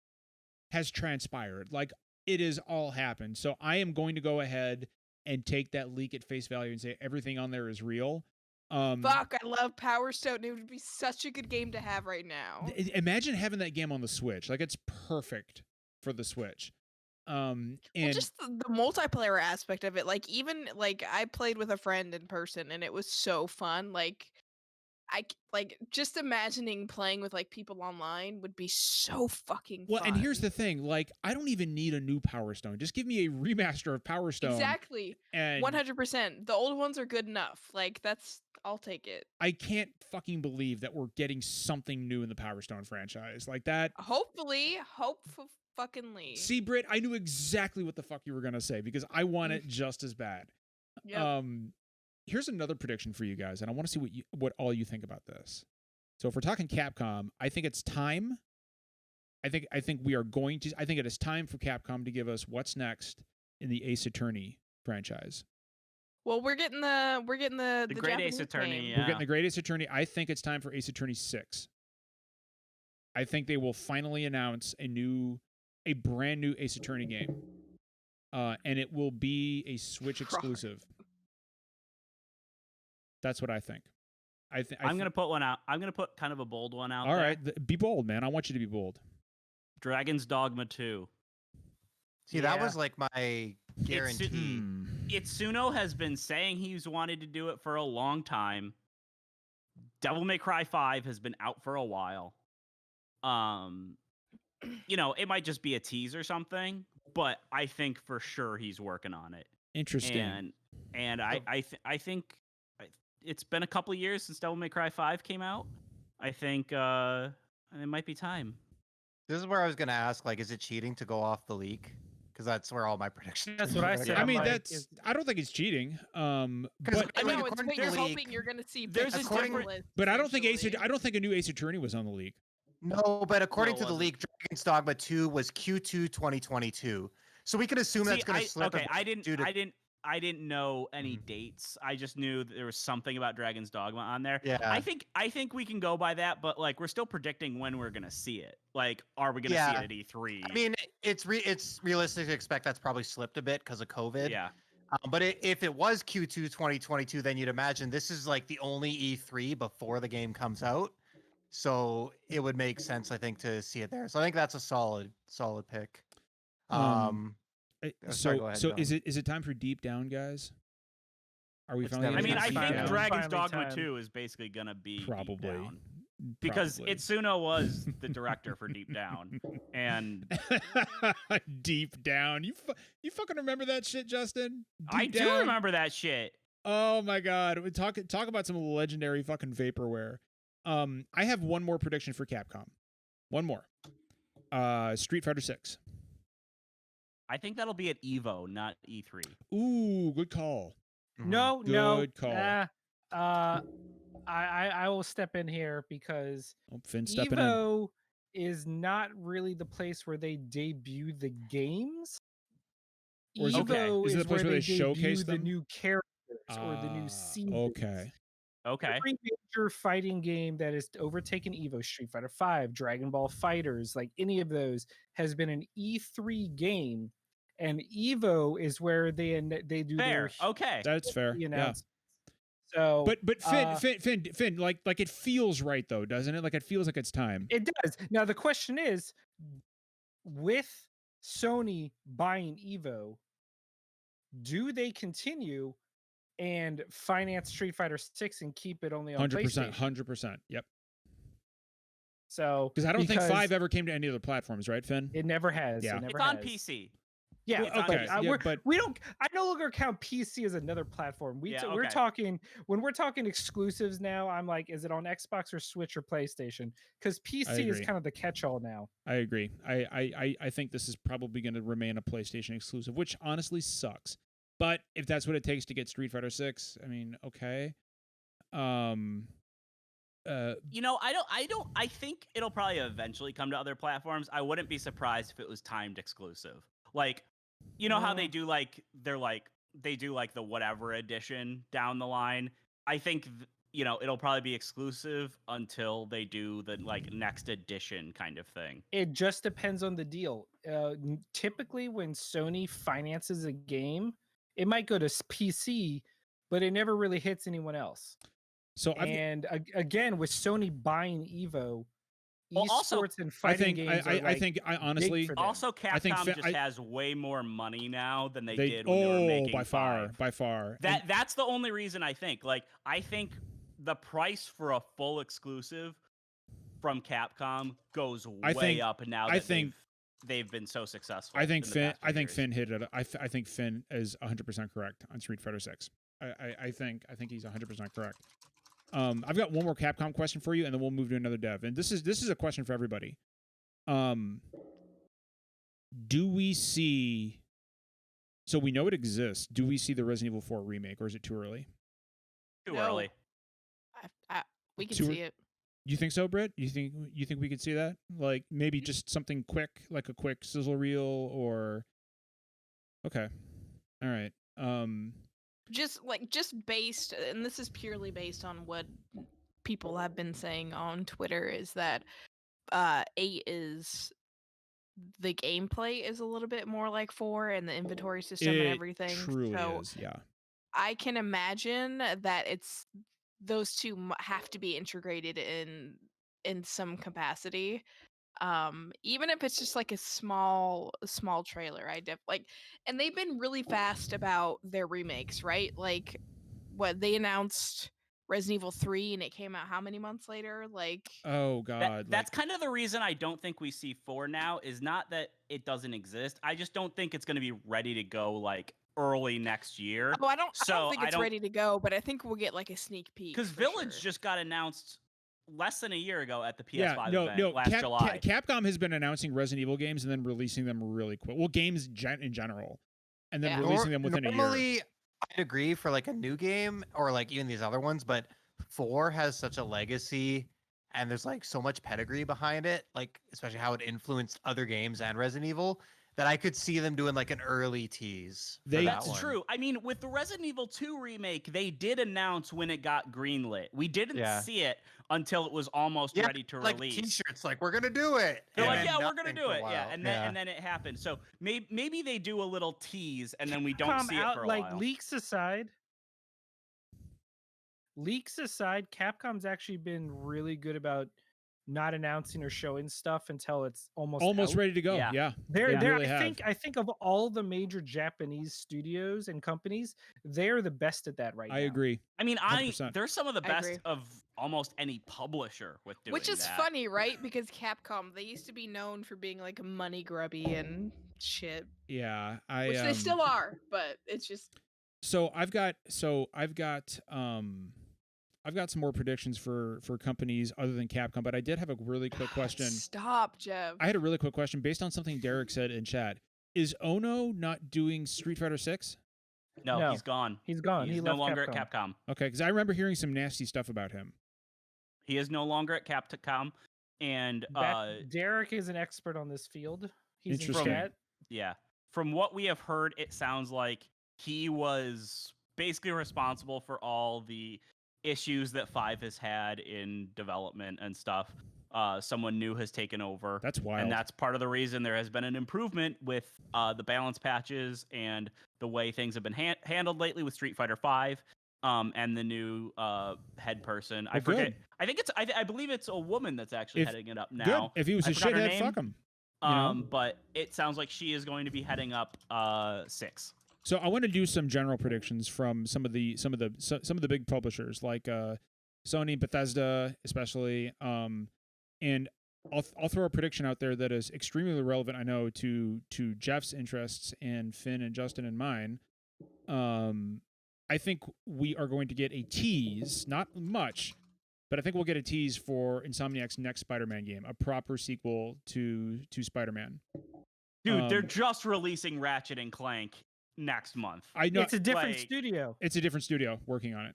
Speaker 1: has transpired. Like, it has all happened. So I am going to go ahead and take that leak at face value and say everything on there is real.
Speaker 4: Fuck, I love Power Stone. It would be such a good game to have right now.
Speaker 1: Imagine having that game on the Switch. Like, it's perfect for the Switch. And
Speaker 4: Just the multiplayer aspect of it. Like, even like I played with a friend in person, and it was so fun. Like, just imagining playing with like people online would be so fucking
Speaker 1: well,
Speaker 4: fun.
Speaker 1: and here's the thing. Like, I don't even need a new Power Stone. Just give me a remaster of Power Stone.
Speaker 4: Exactly.
Speaker 1: And
Speaker 4: 100%. The old ones are good enough. Like, I'll take it.
Speaker 1: I can't fucking believe that we're getting something new in the Power Stone franchise. Like that.
Speaker 4: Hopefully. Fuckingly.
Speaker 1: See, Britt, I knew exactly what the fuck you were gonna say because I want it just as bad.
Speaker 4: Yep.
Speaker 1: Here's another prediction for you guys, and I want to see what all you think about this. So if we're talking Capcom, I think it's time. I think it is time for Capcom to give us what's next in the Ace Attorney franchise.
Speaker 4: Well, we're getting the
Speaker 2: Great
Speaker 4: Japanese
Speaker 2: Ace Attorney.
Speaker 4: game.
Speaker 2: Yeah.
Speaker 1: We're getting the Great Ace Attorney. I think it's time for Ace Attorney 6. I think they will finally announce a brand new Ace Attorney game. And it will be a Switch exclusive. That's what I think.
Speaker 2: I'm going to put one out. I'm going to put kind of a bold one out
Speaker 1: All
Speaker 2: there.
Speaker 1: right. Be bold, man. I want you to be bold.
Speaker 2: Dragon's Dogma 2.
Speaker 5: See, that was like my guarantee.
Speaker 2: Itsuno has been saying he's wanted to do it for a long time. Devil May Cry 5 has been out for a while. It might just be a tease or something, but I think for sure he's working on it.
Speaker 1: Interesting.
Speaker 2: And I think it's been a couple years since Devil May Cry 5 came out. I think it might be time.
Speaker 5: This is where I was going to ask, like, is it cheating to go off the leak? Because that's where all my predictions.
Speaker 3: That's what I said.
Speaker 1: I mean,
Speaker 3: like,
Speaker 1: I don't think it's cheating. But
Speaker 4: I know it's what you're hoping you're going to see.
Speaker 2: There's a different.
Speaker 1: But I don't think a new Ace Attorney was on the leak.
Speaker 5: No, but according
Speaker 2: No, it
Speaker 5: to the
Speaker 2: wasn't.
Speaker 5: leak, Dragon's Dogma 2 was Q2 2022. So we can assume that's going to slip.
Speaker 2: Okay, I didn't know any dates. I just knew that there was something about Dragon's Dogma on there.
Speaker 5: Yeah.
Speaker 2: I think we can go by that, but like we're still predicting when we're gonna see it. Like, are we gonna see it at E3?
Speaker 5: I mean, it's realistic to expect that's probably slipped a bit because of COVID.
Speaker 2: Yeah.
Speaker 5: But if it was Q2 2022, then you'd imagine this is like the only E3 before the game comes out. So it would make sense, I think, to see it there. So I think that's a solid pick.
Speaker 1: So is it time for Deep Down, guys? Are we finally?
Speaker 2: I mean, I
Speaker 1: Deep
Speaker 2: think
Speaker 1: Down?
Speaker 2: Dragon's
Speaker 3: Finally
Speaker 2: Dogma
Speaker 3: time.
Speaker 2: 2 is basically gonna be Deep
Speaker 1: Probably.
Speaker 2: Down. Because
Speaker 1: Probably.
Speaker 2: Itsuno was the director for Deep Down, and
Speaker 1: Deep Down. You fucking remember that shit, Justin?
Speaker 2: I do remember that shit.
Speaker 1: Oh my god! We talk about some legendary fucking vaporware. I have one more prediction for Capcom. One more. Street Fighter 6.
Speaker 2: I think that'll be at EVO, not E3.
Speaker 1: Ooh, good call.
Speaker 3: No,
Speaker 1: Good call.
Speaker 3: I will step in here because
Speaker 1: Finn stepping in.
Speaker 3: EVO is not really the place where they debut the games.
Speaker 1: Or is it the-
Speaker 3: EVO
Speaker 1: is it
Speaker 3: is
Speaker 1: the place
Speaker 3: where
Speaker 1: where
Speaker 3: they
Speaker 1: they showcase
Speaker 3: debut the
Speaker 1: them?
Speaker 3: new characters or the new seasons.
Speaker 2: Okay.
Speaker 3: Every major fighting game that has overtaken EVO, Street Fighter V, Dragon Ball Fighters, like any of those, has been an E3 game, and EVO is where they do
Speaker 2: Fair.
Speaker 3: their
Speaker 2: Okay.
Speaker 1: That's fair. Yeah.
Speaker 3: announcements. So,
Speaker 1: But Finn, like it feels right though, doesn't it? Like it feels like it's time.
Speaker 3: it does. Now the question is, with Sony buying EVO, do they continue and finance Street Fighter 6 and keep it only on
Speaker 1: 100%.
Speaker 3: PlayStation?
Speaker 1: 100%. Yep.
Speaker 3: So
Speaker 1: Because I don't think 5 ever came to any other platforms, right, Finn?
Speaker 3: It never has.
Speaker 1: Yeah.
Speaker 3: It never
Speaker 2: It's on
Speaker 3: has.
Speaker 2: PC.
Speaker 3: Yeah,
Speaker 1: Well, okay,
Speaker 3: but we don't. I no longer count PC as another platform. We're
Speaker 2: okay.
Speaker 3: talking when we're talking exclusives now. I'm like, is it on Xbox or Switch or PlayStation? Because PC is
Speaker 1: agree.
Speaker 3: kind of the catch-all now.
Speaker 1: I agree. I think this is probably going to remain a PlayStation exclusive, which honestly sucks. But if that's what it takes to get Street Fighter 6, I mean, okay.
Speaker 2: I think it'll probably eventually come to other platforms. I wouldn't be surprised if it was timed exclusive. Like, you know how they do they do like the whatever edition down the line. I think it'll probably be exclusive until they do the like next edition kind of thing.
Speaker 3: It just depends on the deal. Typically, when Sony finances a game, it might go to PC, but it never really hits anyone else.
Speaker 1: So
Speaker 3: again, with Sony buying Evo,
Speaker 2: Well, also,
Speaker 3: esports and fighting games.
Speaker 1: I think honestly,
Speaker 2: also Capcom just has way more money now than they did when they were making
Speaker 1: by far,
Speaker 2: 5.
Speaker 1: by far.
Speaker 2: That's the only reason I think. Like, I think the price for a full exclusive from Capcom goes way up now that they've been so successful.
Speaker 1: I think Finn hit it. I think Finn is 100% correct on Street Fighter 6. I think he's 100% correct. I've got one more Capcom question for you, and then we'll move to another dev. And this is a question for everybody. Do we see? So we know it exists. Do we see the Resident Evil 4 remake, or is it too early?
Speaker 2: Too early.
Speaker 4: We can see it.
Speaker 1: You think so, Britt? You think we could see that? Like maybe just something quick, like a quick sizzle reel, or okay, all right.
Speaker 4: Just based, and this is purely based on what people have been saying on Twitter, is that 8 is the gameplay is a little bit more like 4, and the inventory system and everything.
Speaker 1: Truly is, yeah.
Speaker 4: I can imagine that those two have to be integrated in some capacity. Even if it's just like a small trailer, and they've been really fast about their remakes, right? Like, what they announced Resident Evil 3 and it came out how many months later? Like,
Speaker 1: oh god,
Speaker 2: that's kind of the reason I don't think we see 4 now. Is not that it doesn't exist. I just don't think it's going to be ready to go like early next year.
Speaker 4: Oh, I don't think it's ready to go, but I think we'll get like a sneak peek.
Speaker 2: Because Village just got announced less than a year ago at the PS5 event last July.
Speaker 1: Capcom has been announcing Resident Evil games and then releasing them really quick. Well, games in general, and then releasing them within a year.
Speaker 5: Normally, I'd agree for like a new game or like even these other ones, but 4 has such a legacy and there's like so much pedigree behind it, like especially how it influenced other games and Resident Evil, that I could see them doing like an early tease.
Speaker 2: That's true. I mean, with the Resident Evil 2 remake, they did announce when it got greenlit. We didn't see it until it was almost ready to release.
Speaker 5: T-shirts, like, we're gonna do it.
Speaker 2: They're like, yeah, we're gonna do it. Yeah, and then it happened. So maybe they do a little tease and then we don't see it for a while.
Speaker 3: Leaks aside, Capcom's actually been really good about not announcing or showing stuff until it's almost
Speaker 1: ready to go. Yeah.
Speaker 3: I think of all the major Japanese studios and companies, they're the best at that right now.
Speaker 1: I agree.
Speaker 2: I mean, they're some of the best of almost any publisher with doing that.
Speaker 4: Which is funny, right? Because Capcom, they used to be known for being like money grubby and shit.
Speaker 1: Yeah,
Speaker 4: which they still are, but it's just.
Speaker 1: So I've got some more predictions for companies other than Capcom, but I did have a really quick question.
Speaker 4: Stop, Jeff.
Speaker 1: I had a really quick question based on something Derek said in chat. Is Ono not doing Street Fighter 6?
Speaker 2: No, he's gone.
Speaker 3: He's gone.
Speaker 2: He's no longer at Capcom.
Speaker 1: Okay, because I remember hearing some nasty stuff about him.
Speaker 2: He is no longer at Capcom, and
Speaker 3: Derek is an expert on this field. He's
Speaker 1: interesting.
Speaker 3: In chat.
Speaker 2: Yeah, from what we have heard, it sounds like he was basically responsible for all the issues that 5 has had in development and stuff. Someone new has taken over.
Speaker 1: That's wild.
Speaker 2: And that's part of the reason there has been an improvement with the balance patches and the way things have been handled lately with Street Fighter 5 and the new head person. I forget.
Speaker 1: Good.
Speaker 2: I think I believe it's a woman that's actually heading it up now.
Speaker 1: Good. If he was a shithead, fuck him.
Speaker 2: But it sounds like she is going to be heading up 6.
Speaker 1: So I want to do some general predictions from some of the big publishers like Sony, Bethesda, especially. And I'll throw a prediction out there that is extremely relevant, I know, to Jeff's interests and Finn and Justin and mine. I think we are going to get a tease, not much, but I think we'll get a tease for Insomniac's next Spider-Man game, a proper sequel to Spider-Man.
Speaker 2: Dude, they're just releasing Ratchet and Clank next month.
Speaker 1: I know
Speaker 3: it's a different studio.
Speaker 1: It's a different studio working on it.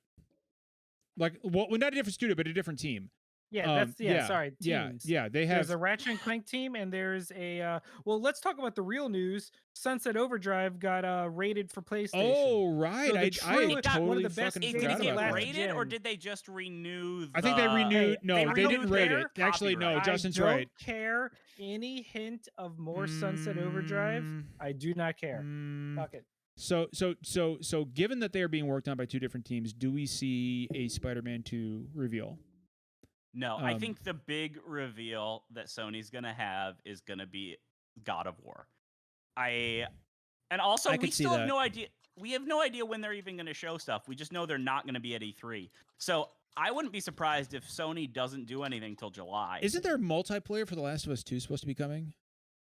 Speaker 1: Like, well, not a different studio, but a different team.
Speaker 3: Yeah, sorry,
Speaker 1: yeah,
Speaker 3: teams.
Speaker 1: yeah. They have.
Speaker 3: There's a Ratchet and Clank team, and there's a. Well, let's talk about the real news. Sunset Overdrive got rated for PlayStation.
Speaker 1: Oh right,
Speaker 3: So
Speaker 1: I
Speaker 3: got one
Speaker 1: totally
Speaker 3: of the best
Speaker 1: fucking
Speaker 2: Did
Speaker 1: forgot
Speaker 2: it get
Speaker 1: about that.
Speaker 2: rated, or did they just renew?
Speaker 1: I think they renewed.
Speaker 3: Hey,
Speaker 1: No,
Speaker 2: they
Speaker 1: they
Speaker 2: renewed
Speaker 1: didn't rate
Speaker 2: their
Speaker 1: it. Actually, no.
Speaker 2: copyright.
Speaker 1: Justin's
Speaker 3: I don't
Speaker 1: right.
Speaker 3: care any hint of more Sunset Overdrive. I do not care. Fuck it.
Speaker 1: So, given that they are being worked on by two different teams, do we see a Spider-Man 2 reveal?
Speaker 2: No, I think the big reveal that Sony's gonna have is gonna be God of War. And also we still have no idea. We have no idea when they're even gonna show stuff. We just know they're not gonna be at E3. So I wouldn't be surprised if Sony doesn't do anything till July.
Speaker 1: Isn't there multiplayer for The Last of Us 2 supposed to be coming?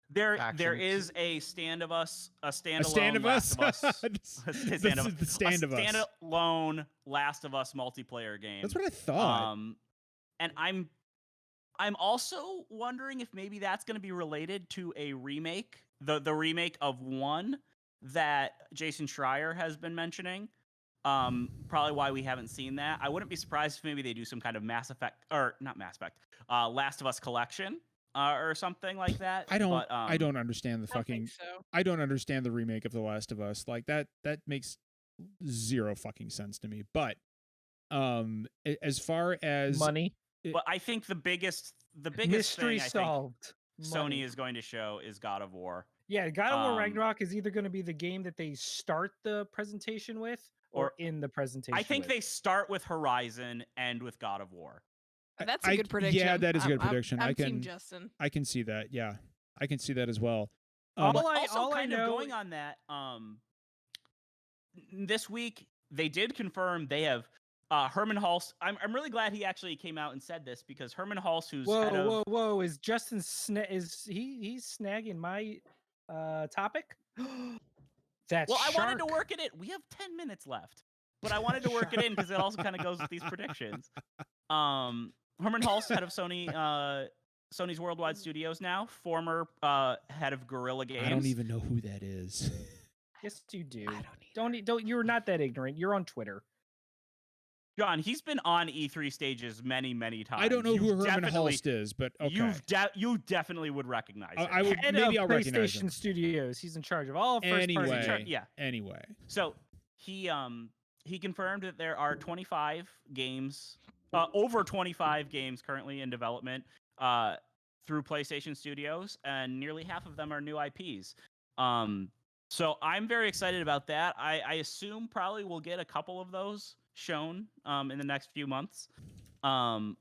Speaker 2: There is a standalone Last of Us,
Speaker 1: the stand of us.
Speaker 2: standalone Last of Us multiplayer game.
Speaker 1: That's what I thought.
Speaker 2: And I'm also wondering if maybe that's going to be related to a remake, the remake of 1 that Jason Schreier has been mentioning. Probably why we haven't seen that. I wouldn't be surprised if maybe they do some kind of Mass Effect, or not Mass Effect, Last of Us collection. Or something like that.
Speaker 1: I don't understand the fucking. I don't understand the remake of The Last of Us. Like that makes zero fucking sense to me. But as far as
Speaker 3: money,
Speaker 2: but I think the biggest
Speaker 3: mystery
Speaker 2: thing
Speaker 3: solved.
Speaker 2: I think Sony is going to show is God of War.
Speaker 3: Yeah, God of War Ragnarok is either going to be the game that they start the presentation with, or in the presentation.
Speaker 2: I think they start with Horizon and with God of War.
Speaker 4: That's a good prediction.
Speaker 1: Yeah, that is a good prediction.
Speaker 4: I'm Team Justin.
Speaker 1: I can see that. Yeah, I can see that as well.
Speaker 2: Going on that, this week they did confirm they have Herman Hulse. I'm really glad he actually came out and said this, because Herman Hulse, who's
Speaker 3: whoa, is Justin he's snagging my topic? That's
Speaker 2: I wanted to work it in. We have 10 minutes left, but I wanted to work it in because it also kind of goes with these predictions. Herman Hulse, head of Sony's Worldwide Studios now, former head of Guerrilla Games.
Speaker 1: I don't even know who that is.
Speaker 3: Yes, you do. Don't. You're not that ignorant. You're on Twitter.
Speaker 2: John, he's been on E3 stages many, many times.
Speaker 1: I don't know who Herman Hulst is, but okay.
Speaker 2: You definitely would recognize him.
Speaker 1: I would. Maybe I'll recognize him.
Speaker 3: PlayStation Studios. He's in charge of all
Speaker 1: first-party.
Speaker 2: Yeah.
Speaker 1: Anyway.
Speaker 2: So he confirmed that there are 25 games. Over 25 games currently in development through PlayStation Studios, and nearly half of them are new IPs. So I'm very excited about that. I assume probably we'll get a couple of those shown in the next few months. I'm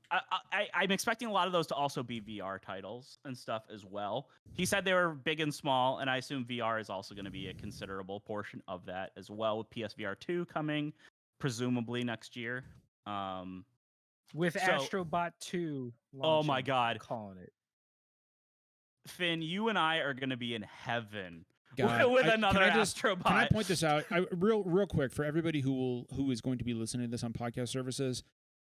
Speaker 2: expecting a lot of those to also be VR titles and stuff as well. He said they were big and small, and I assume VR is also going to be a considerable portion of that as well, with PSVR 2 coming presumably next year.
Speaker 3: With Astrobot 2 launching,
Speaker 2: oh my God,
Speaker 3: calling it.
Speaker 2: Finn, you and I are going to be in heaven
Speaker 1: God,
Speaker 2: with another Astrobot.
Speaker 1: Can I point this out real quick for everybody who is going to be listening to this on podcast services?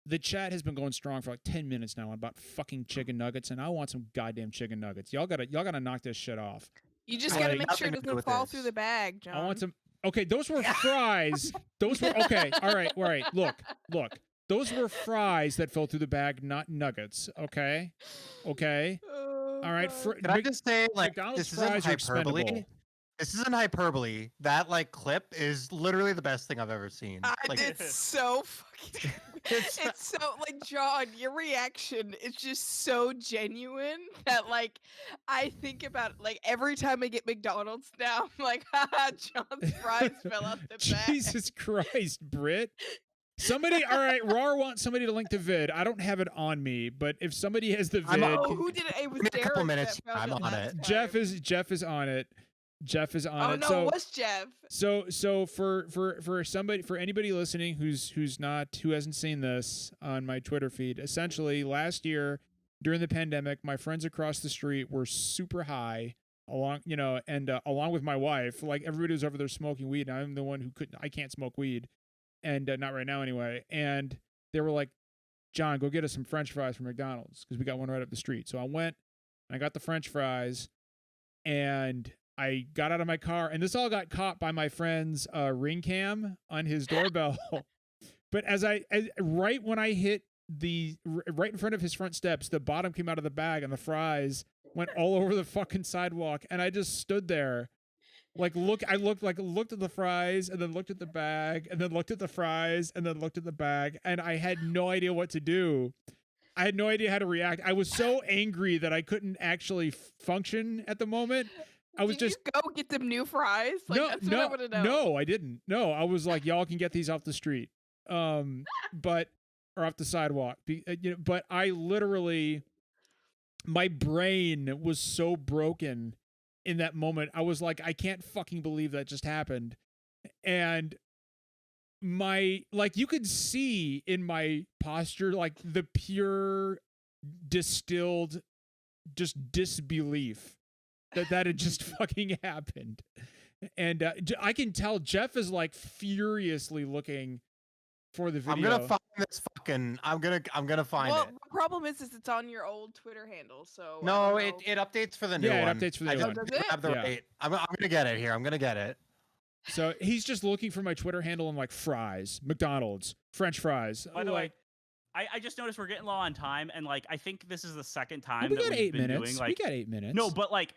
Speaker 1: The chat has been going strong for like 10 minutes now about fucking chicken nuggets, and I want some goddamn chicken nuggets. Y'all gotta knock this shit off.
Speaker 4: You just gotta make sure it doesn't fall through the bag, John.
Speaker 1: I want some. Okay, those were fries. Those were okay. All right. Look. Those were fries that fell through the bag, not nuggets. Okay. All right.
Speaker 5: Can I just say, like,
Speaker 1: McDonald's
Speaker 5: this isn't
Speaker 1: fries are
Speaker 5: hyperbole.
Speaker 1: expendable.
Speaker 5: This isn't hyperbole. That clip is literally the best thing I've ever seen.
Speaker 4: It's so fucking. It's so John. Your reaction is just so genuine that I think about every time I get McDonald's now. I'm like, haha, John's fries fell out the bag.
Speaker 1: Jesus Christ, Britt. Somebody, all right, Rar wants somebody to link the vid. I don't have it on me, but if somebody has the vid,
Speaker 4: who did it? It was
Speaker 5: Give me
Speaker 4: Derek.
Speaker 5: a couple minutes.
Speaker 4: I'm
Speaker 5: on it.
Speaker 1: Jeff is on it. Jeff is on it.
Speaker 4: Oh no, it was Jeff.
Speaker 1: So for anybody listening who hasn't seen this on my Twitter feed, essentially last year during the pandemic, my friends across the street were super high, along with my wife. Like everybody was over there smoking weed, and I'm the one I can't smoke weed, and not right now anyway. And they were like, "John, go get us some French fries from McDonald's because we got one right up the street." So I went, and I got the French fries, and I got out of my car, and this all got caught by my friend's ring cam on his doorbell. But right when I hit right in front of his front steps, the bottom came out of the bag and the fries went all over the fucking sidewalk, and I just stood there. Looked at the fries and then looked at the bag and then looked at the fries and then looked at the bag, and I had no idea what to do. I had no idea how to react. I was so angry that I couldn't actually function at the moment. I was
Speaker 4: Did you go get them new fries? Like, that's what I want to know.
Speaker 1: No, I didn't. No, I was like, y'all can get these off the street, or off the sidewalk. But I literally, my brain was so broken in that moment. I was like, I can't fucking believe that just happened. And you could see in my posture, like the pure distilled just disbelief that had just fucking happened. And I can tell Jeff is like furiously looking for the video.
Speaker 5: I'm gonna find this fucking. I'm gonna find it.
Speaker 4: The problem is it's on your old Twitter handle. So
Speaker 5: no, it updates for the new one.
Speaker 1: Yeah, it updates for the new one.
Speaker 5: I'm gonna get it here. I'm gonna get it.
Speaker 1: So he's just looking for my Twitter handle and like fries, McDonald's, French fries.
Speaker 2: By the way, I just noticed we're getting low on time, and like I think this is the second time
Speaker 1: we
Speaker 2: that
Speaker 1: got
Speaker 2: we've
Speaker 1: 8
Speaker 2: been
Speaker 1: minutes.
Speaker 2: doing like
Speaker 1: We got 8 minutes.
Speaker 2: No, but like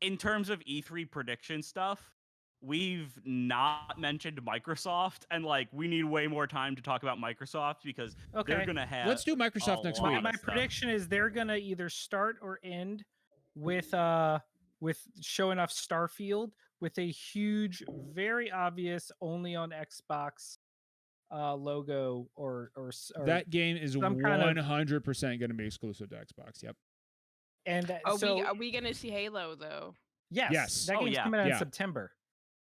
Speaker 2: in terms of E3 prediction stuff, we've not mentioned Microsoft, and like we need way more time to talk about Microsoft because they're gonna have.
Speaker 1: Let's do Microsoft next week.
Speaker 3: My prediction is they're gonna either start or end with showing off Starfield with a huge, very obvious, only on Xbox logo or
Speaker 1: that game is 100% going to be exclusive to Xbox. Yep.
Speaker 3: And
Speaker 4: are we going to see Halo though?
Speaker 3: Yes. That game's coming out in September.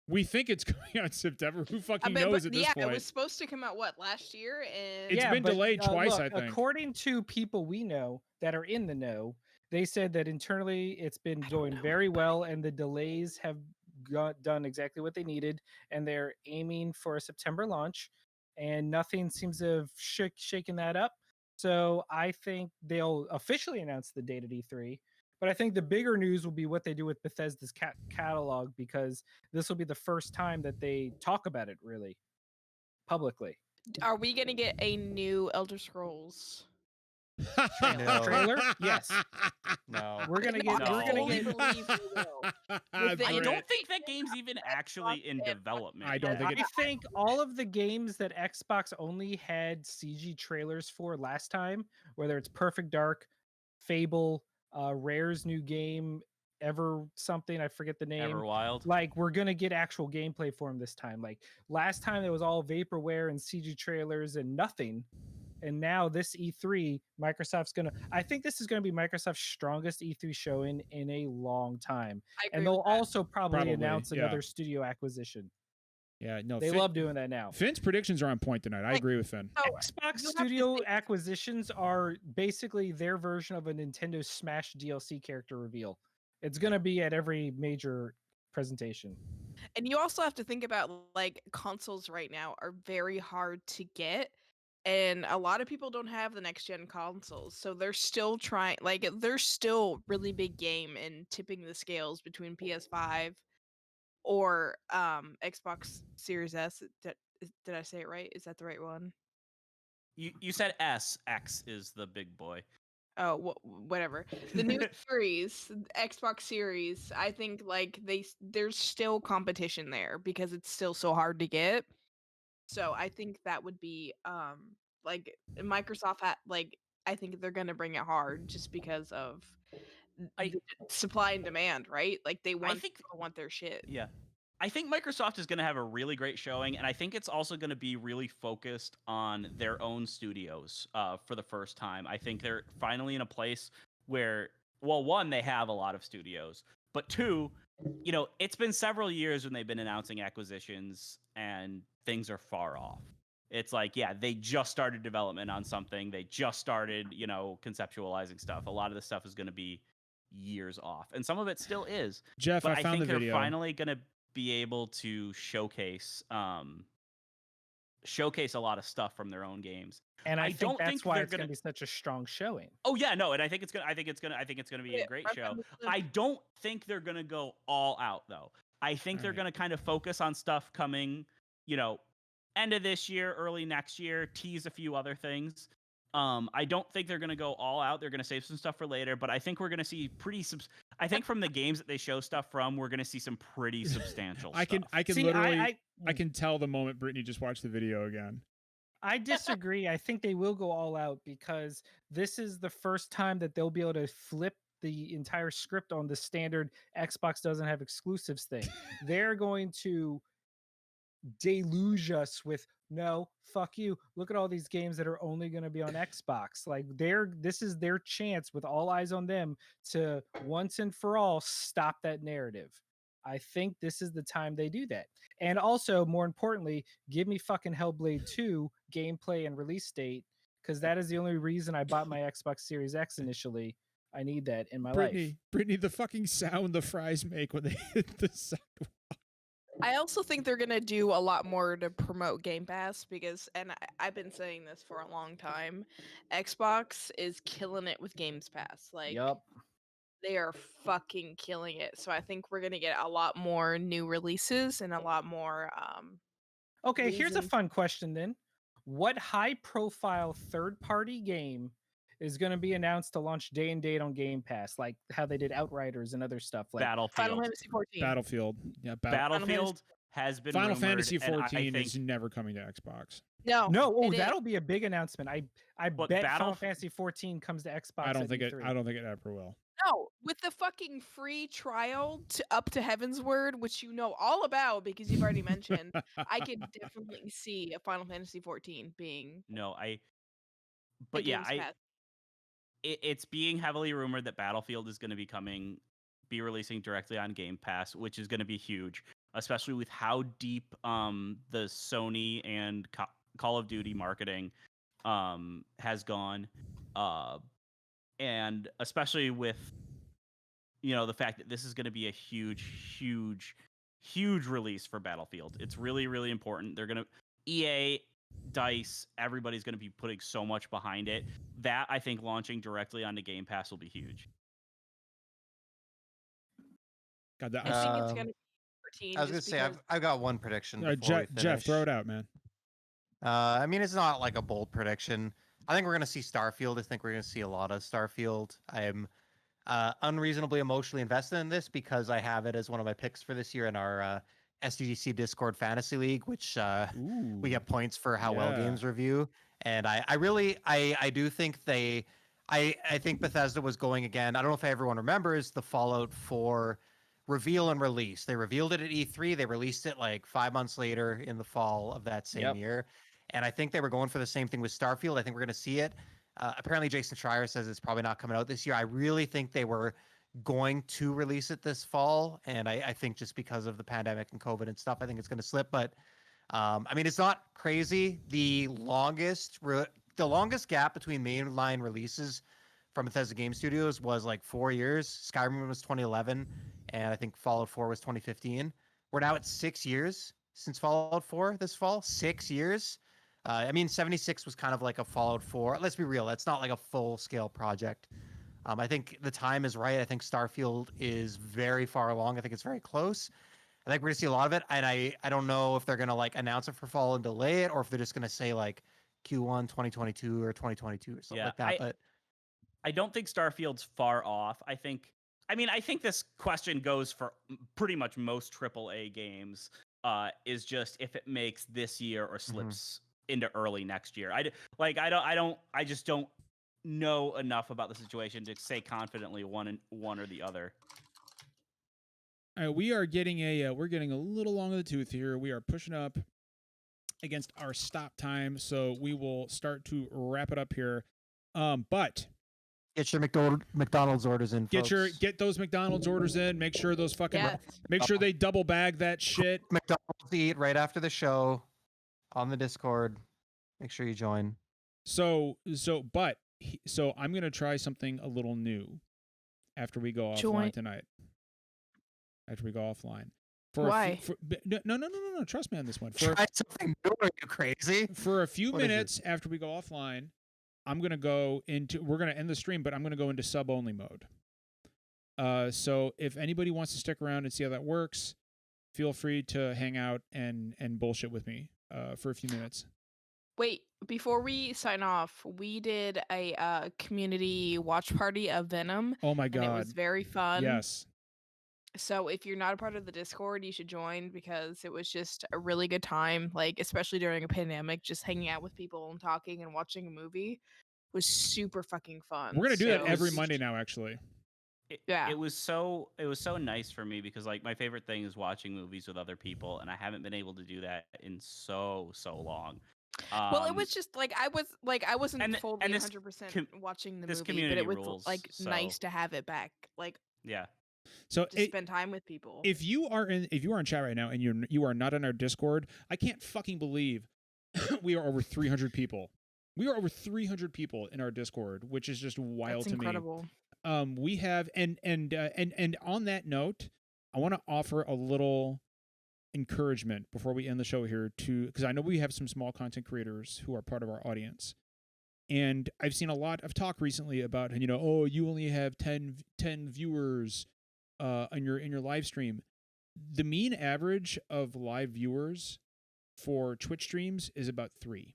Speaker 1: We think it's coming out in September. Who fucking knows at this point?
Speaker 4: It was supposed to come out last year, and
Speaker 1: it's been delayed twice. I think.
Speaker 3: According to people we know that are in the know, they said that internally it's been going very well, and the delays have done exactly what they needed, and they're aiming for a September launch, and nothing seems to have shaken that up. So I think they'll officially announce the date at E3. But I think the bigger news will be what they do with Bethesda's catalog, because this will be the first time that they talk about it really publicly.
Speaker 4: Are we going to get a new Elder Scrolls
Speaker 3: trailer? Yes.
Speaker 5: No.
Speaker 3: We're gonna get.
Speaker 2: No.
Speaker 3: We're gonna get.
Speaker 2: I don't think that game's even actually in development.
Speaker 1: I don't think.
Speaker 3: I think all of the games that Xbox only had CG trailers for last time, whether it's Perfect Dark, Fable, Rare's new game, Ever something, I forget the name.
Speaker 2: Everwild.
Speaker 3: Like, we're gonna get actual gameplay for them this time. Like last time, it was all vaporware and CG trailers and nothing. And now this E3, Microsoft's gonna. I think this is gonna be Microsoft's strongest E3 showing in a long time. And they'll also probably announce another studio acquisition.
Speaker 1: Yeah, no,
Speaker 3: they love doing that now.
Speaker 1: Finn's predictions are on point tonight. I agree with Finn.
Speaker 3: Xbox studio acquisitions are basically their version of a Nintendo Smash DLC character reveal. It's gonna be at every major presentation.
Speaker 4: And you also have to think about, like, consoles right now are very hard to get. And a lot of people don't have the next gen consoles, so they're still trying. Like, there's still really big game in tipping the scales between PS5 or Xbox Series S. Did I say it right? Is that the right one?
Speaker 2: You said S. X is the big boy.
Speaker 4: Oh, whatever. The new series, Xbox Series. I think like there's still competition there because it's still so hard to get. So I think that would be like Microsoft I think they're gonna bring it hard just because of supply and demand, right? Like people want their shit.
Speaker 2: Yeah. I think Microsoft is going to have a really great showing, and I think it's also going to be really focused on their own studios for the first time. I think they're finally in a place where, well, one, they have a lot of studios, but two, you know, it's been several years when they've been announcing acquisitions and things are far off. It's like, yeah, they just started development on something. They just started, you know, conceptualizing stuff. A lot of the stuff is going to be years off, and some of it still is.
Speaker 1: Jeff,
Speaker 2: but
Speaker 1: I found the video.
Speaker 2: They're finally going to be able to showcase a lot of stuff from their own games.
Speaker 3: And I think that's why it's going to be such a strong showing.
Speaker 2: Oh yeah, no, and I think it's going to be a great show. I don't think they're going to go all out though. I think they're going to kind of focus on stuff coming, you know, end of this year, early next year, tease a few other things. I don't think they're going to go all out. They're going to save some stuff for later, but I think we're going to see I think from the games that they show stuff from, we're going to see some pretty substantial
Speaker 1: I
Speaker 2: stuff.
Speaker 1: can
Speaker 3: See,
Speaker 1: literally I can tell the moment Brittany just watched the video again.
Speaker 3: I disagree. I think they will go all out because this is the first time that they'll be able to flip the entire script on the standard Xbox doesn't have exclusives thing. They're going to deluge us with no, fuck you. Look at all these games that are only going to be on Xbox. Like this is their chance with all eyes on them to once and for all stop that narrative. I think this is the time they do that. And also, more importantly, give me fucking Hellblade 2 gameplay and release date, because that is the only reason I bought my Xbox Series X initially. I need that in my life.
Speaker 1: Brittany, the fucking sound the fries make when they hit the sidewalk.
Speaker 4: I also think they're gonna do a lot more to promote Game Pass because, and I've been saying this for a long time, Xbox is killing it with Games Pass. Like,
Speaker 3: Yup.
Speaker 4: they are fucking killing it. So I think we're gonna get a lot more new releases and a lot more.
Speaker 3: Okay, here's a
Speaker 4: reason-
Speaker 3: fun question then. What high-profile third-party game is going to be announced to launch day and date on Game Pass, like how they did Outriders and other stuff? Like
Speaker 4: Final
Speaker 2: Battlefield.
Speaker 4: Fantasy 14.
Speaker 1: Battlefield. Yeah,
Speaker 2: Battlefield has been
Speaker 1: Final
Speaker 2: rumored,
Speaker 1: Fantasy
Speaker 2: and I
Speaker 1: 14
Speaker 2: think
Speaker 1: is never coming to Xbox.
Speaker 4: No,
Speaker 3: no, oh,
Speaker 4: it
Speaker 3: that'll be a big announcement. I
Speaker 2: But
Speaker 3: bet Final Fantasy 14 comes to Xbox.
Speaker 1: I don't
Speaker 3: at
Speaker 1: think it.
Speaker 3: E3.
Speaker 1: I don't think it ever will.
Speaker 4: No, with the fucking free trial to Up to Heaven's Word, which you know all about because you've already mentioned, I could definitely see a Final Fantasy 14 being.
Speaker 2: no,
Speaker 4: a
Speaker 2: but yeah,
Speaker 4: Games Pass.
Speaker 2: it's being heavily rumored that Battlefield is going to be releasing directly on Game Pass, which is going to be huge, especially with how deep the Sony and Call of Duty marketing has gone, and especially with the fact that this is going to be a huge release for Battlefield. It's really, really important. They're going to EA, DICE, everybody's going to be putting so much behind it. That, I think, launching directly onto Game Pass will be huge.
Speaker 1: God, that,
Speaker 4: I think it's gonna be 14.
Speaker 5: I was gonna
Speaker 4: just
Speaker 5: say
Speaker 4: because-
Speaker 5: I've got one prediction. Before we
Speaker 1: Jeff, throw
Speaker 5: finish.
Speaker 1: it out, man.
Speaker 5: I mean, it's not like a bold prediction. I think we're going to see Starfield. I think we're going to see a lot of Starfield. I'm unreasonably emotionally invested in this because I have it as one of my picks for this year in our SDGC Discord Fantasy League, which we get points for how well
Speaker 1: Yeah.
Speaker 5: games review. And I do think I think Bethesda was going again. I don't know if everyone remembers the Fallout 4 reveal and release. They revealed it at E3. They released it like 5 months later in the fall of that same year. And I think they were going for the same thing with Starfield. I think we're going to see it. Apparently, Jason Schreier says it's probably not coming out this year. I really think they were going to release it this fall. And I think just because of the pandemic and COVID and stuff, I think it's going to slip. But I mean, it's not crazy. The longest gap between mainline releases from Bethesda Game Studios was like 4 years. Skyrim was 2011, and I think Fallout 4 was 2015. We're now at 6 years since Fallout 4 this fall. 6 years. I mean, 76 was kind of like a Fallout 4. Let's be real. That's not like a full-scale project. I think the time is right. I think Starfield is very far along. I think it's very close. I think we're going to see a lot of it. And I don't know if they're going to like announce it for fall and delay it, or if they're just going to say like Q1 2022 or 2022 or something like that. But
Speaker 2: I don't think Starfield's far off. I think this question goes for pretty much most AAA games. Is just if it makes this year or slips into early next year. I just don't know enough about the situation to say confidently one or the other.
Speaker 1: We are getting we're getting a little long in the tooth here. We are pushing up against our stop time, so we will start to wrap it up here. But
Speaker 5: get your McDonald's orders in.
Speaker 1: Get those McDonald's orders in. Make sure those fucking make sure they double bag that shit.
Speaker 5: McDonald's eat right after the show on the Discord. Make sure you join.
Speaker 1: So I'm gonna try something a little new after we go offline tonight. After we go offline.
Speaker 4: Why?
Speaker 1: No. Trust me on this one.
Speaker 5: Try something new. Are you crazy?
Speaker 1: For a few minutes after we go offline, we're gonna end the stream, but I'm gonna go into sub-only mode. So if anybody wants to stick around and see how that works, feel free to hang out and bullshit with me for a few minutes.
Speaker 4: Wait, before we sign off, we did a community watch party of Venom.
Speaker 1: Oh my
Speaker 4: And it was
Speaker 1: god.
Speaker 4: very fun.
Speaker 1: Yes.
Speaker 4: So if you're not a part of the Discord, you should join because it was just a really good time. Like, especially during a pandemic, just hanging out with people and talking and watching a movie was super fucking fun.
Speaker 1: We're gonna do that
Speaker 2: So-
Speaker 1: every Monday now, actually.
Speaker 4: Yeah.
Speaker 2: It was so nice for me because like my favorite thing is watching movies with other people, and I haven't been able to do that in so long.
Speaker 4: Well, it was just like I wasn't
Speaker 2: and
Speaker 4: fully
Speaker 2: this
Speaker 4: 100% watching the
Speaker 2: this
Speaker 4: movie, but
Speaker 2: community
Speaker 4: it was
Speaker 2: rules,
Speaker 4: like
Speaker 2: so-
Speaker 4: nice to have it back. Like,
Speaker 2: yeah.
Speaker 1: So
Speaker 4: just spend time with people.
Speaker 1: if you are in chat right now and you are not in our Discord, I can't fucking believe we are over 300 people. We are over 300 people in our Discord, which is just wild
Speaker 4: That's
Speaker 1: to me.
Speaker 4: incredible.
Speaker 1: We have and on that note, I want to offer a little encouragement before we end the show here because I know we have some small content creators who are part of our audience. And I've seen a lot of talk recently about, oh, you only have 10 viewers on your live stream. The mean average of live viewers for Twitch streams is about 3.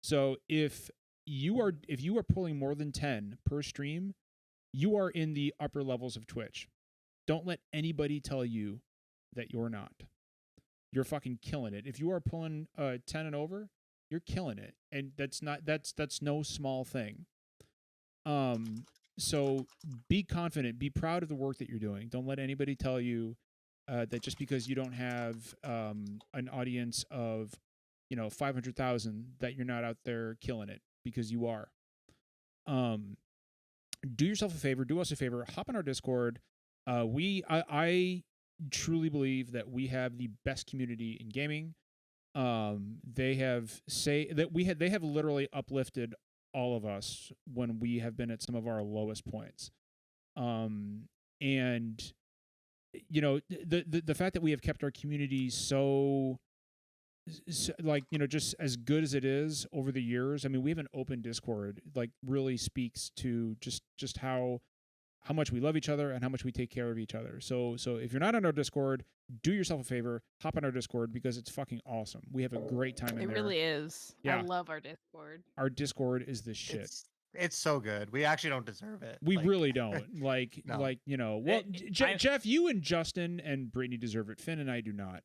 Speaker 1: So if you are pulling more than 10 per stream, you are in the upper levels of Twitch. Don't let anybody tell you that you're not. You're fucking killing it. If you are pulling 10 and over, you're killing it. And that's no small thing. So be confident, be proud of the work that you're doing. Don't let anybody tell you that just because you don't have an audience of 500,000 that you're not out there killing it, because you are. Do yourself a favor, do us a favor, hop on our Discord. I truly believe that we have the best community in gaming. They have literally uplifted all of us when we have been at some of our lowest points. And the fact that we have kept our community so just as good as it is over the years. I mean, we have an open Discord, really speaks to just how much we love each other and how much we take care of each other. So if you're not on our Discord, do yourself a favor, hop on our Discord because it's fucking awesome. We have a great time in
Speaker 4: It
Speaker 1: there.
Speaker 4: really is.
Speaker 1: Yeah.
Speaker 4: I love our Discord.
Speaker 1: Our Discord is the shit.
Speaker 5: It's so good. We actually don't deserve it.
Speaker 1: We really don't.
Speaker 5: No.
Speaker 1: Well, Jeff, you and Justin and Brittany deserve it. Finn and I do not.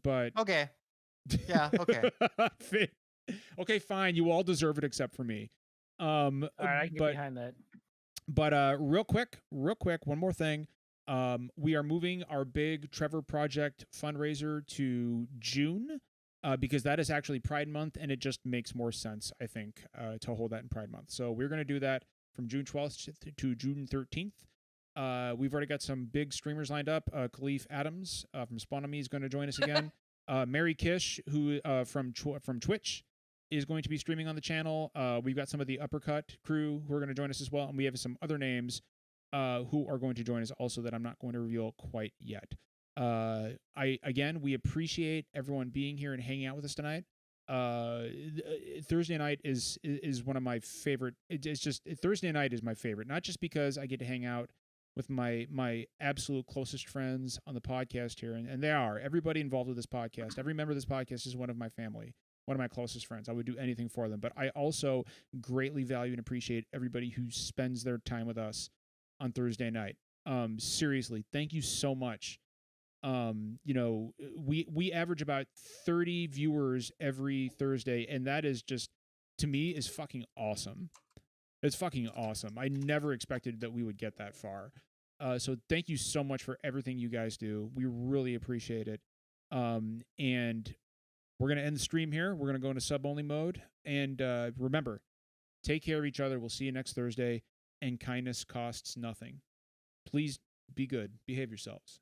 Speaker 1: But
Speaker 5: Okay. Yeah, okay.
Speaker 1: Finn, okay, fine. You all deserve it except for me.
Speaker 3: All right, I can get behind that.
Speaker 1: But real quick, one more thing. We are moving our big Trevor Project fundraiser to June because that is actually Pride Month, and it just makes more sense, I think, to hold that in Pride Month. So we're going to do that from June 12th to June 13th. We've already got some big streamers lined up. Khalif Adams from Spawn on Me is going to join us again. Mary Kish, who from Twitch, is going to be streaming on the channel. We've got some of the Uppercut crew who are going to join us as well, and we have some other names who are going to join us also that I'm not going to reveal quite yet. We appreciate everyone being here and hanging out with us tonight. Thursday night is one of my favorite. It's just Thursday night is my favorite, not just because I get to hang out with my absolute closest friends on the podcast here, and they are everybody involved with this podcast. Every member of this podcast is one of my family, one of my closest friends. I would do anything for them, but I also greatly value and appreciate everybody who spends their time with us on Thursday night. Seriously, thank you so much. We average about 30 viewers every Thursday, and that is just, to me, is fucking awesome. It's fucking awesome. I never expected that we would get that far. So thank you so much for everything you guys do. We really appreciate it. And we're going to end the stream here. We're going to go into sub-only mode. And remember, take care of each other. We'll see you next Thursday. And kindness costs nothing. Please be good. Behave yourselves.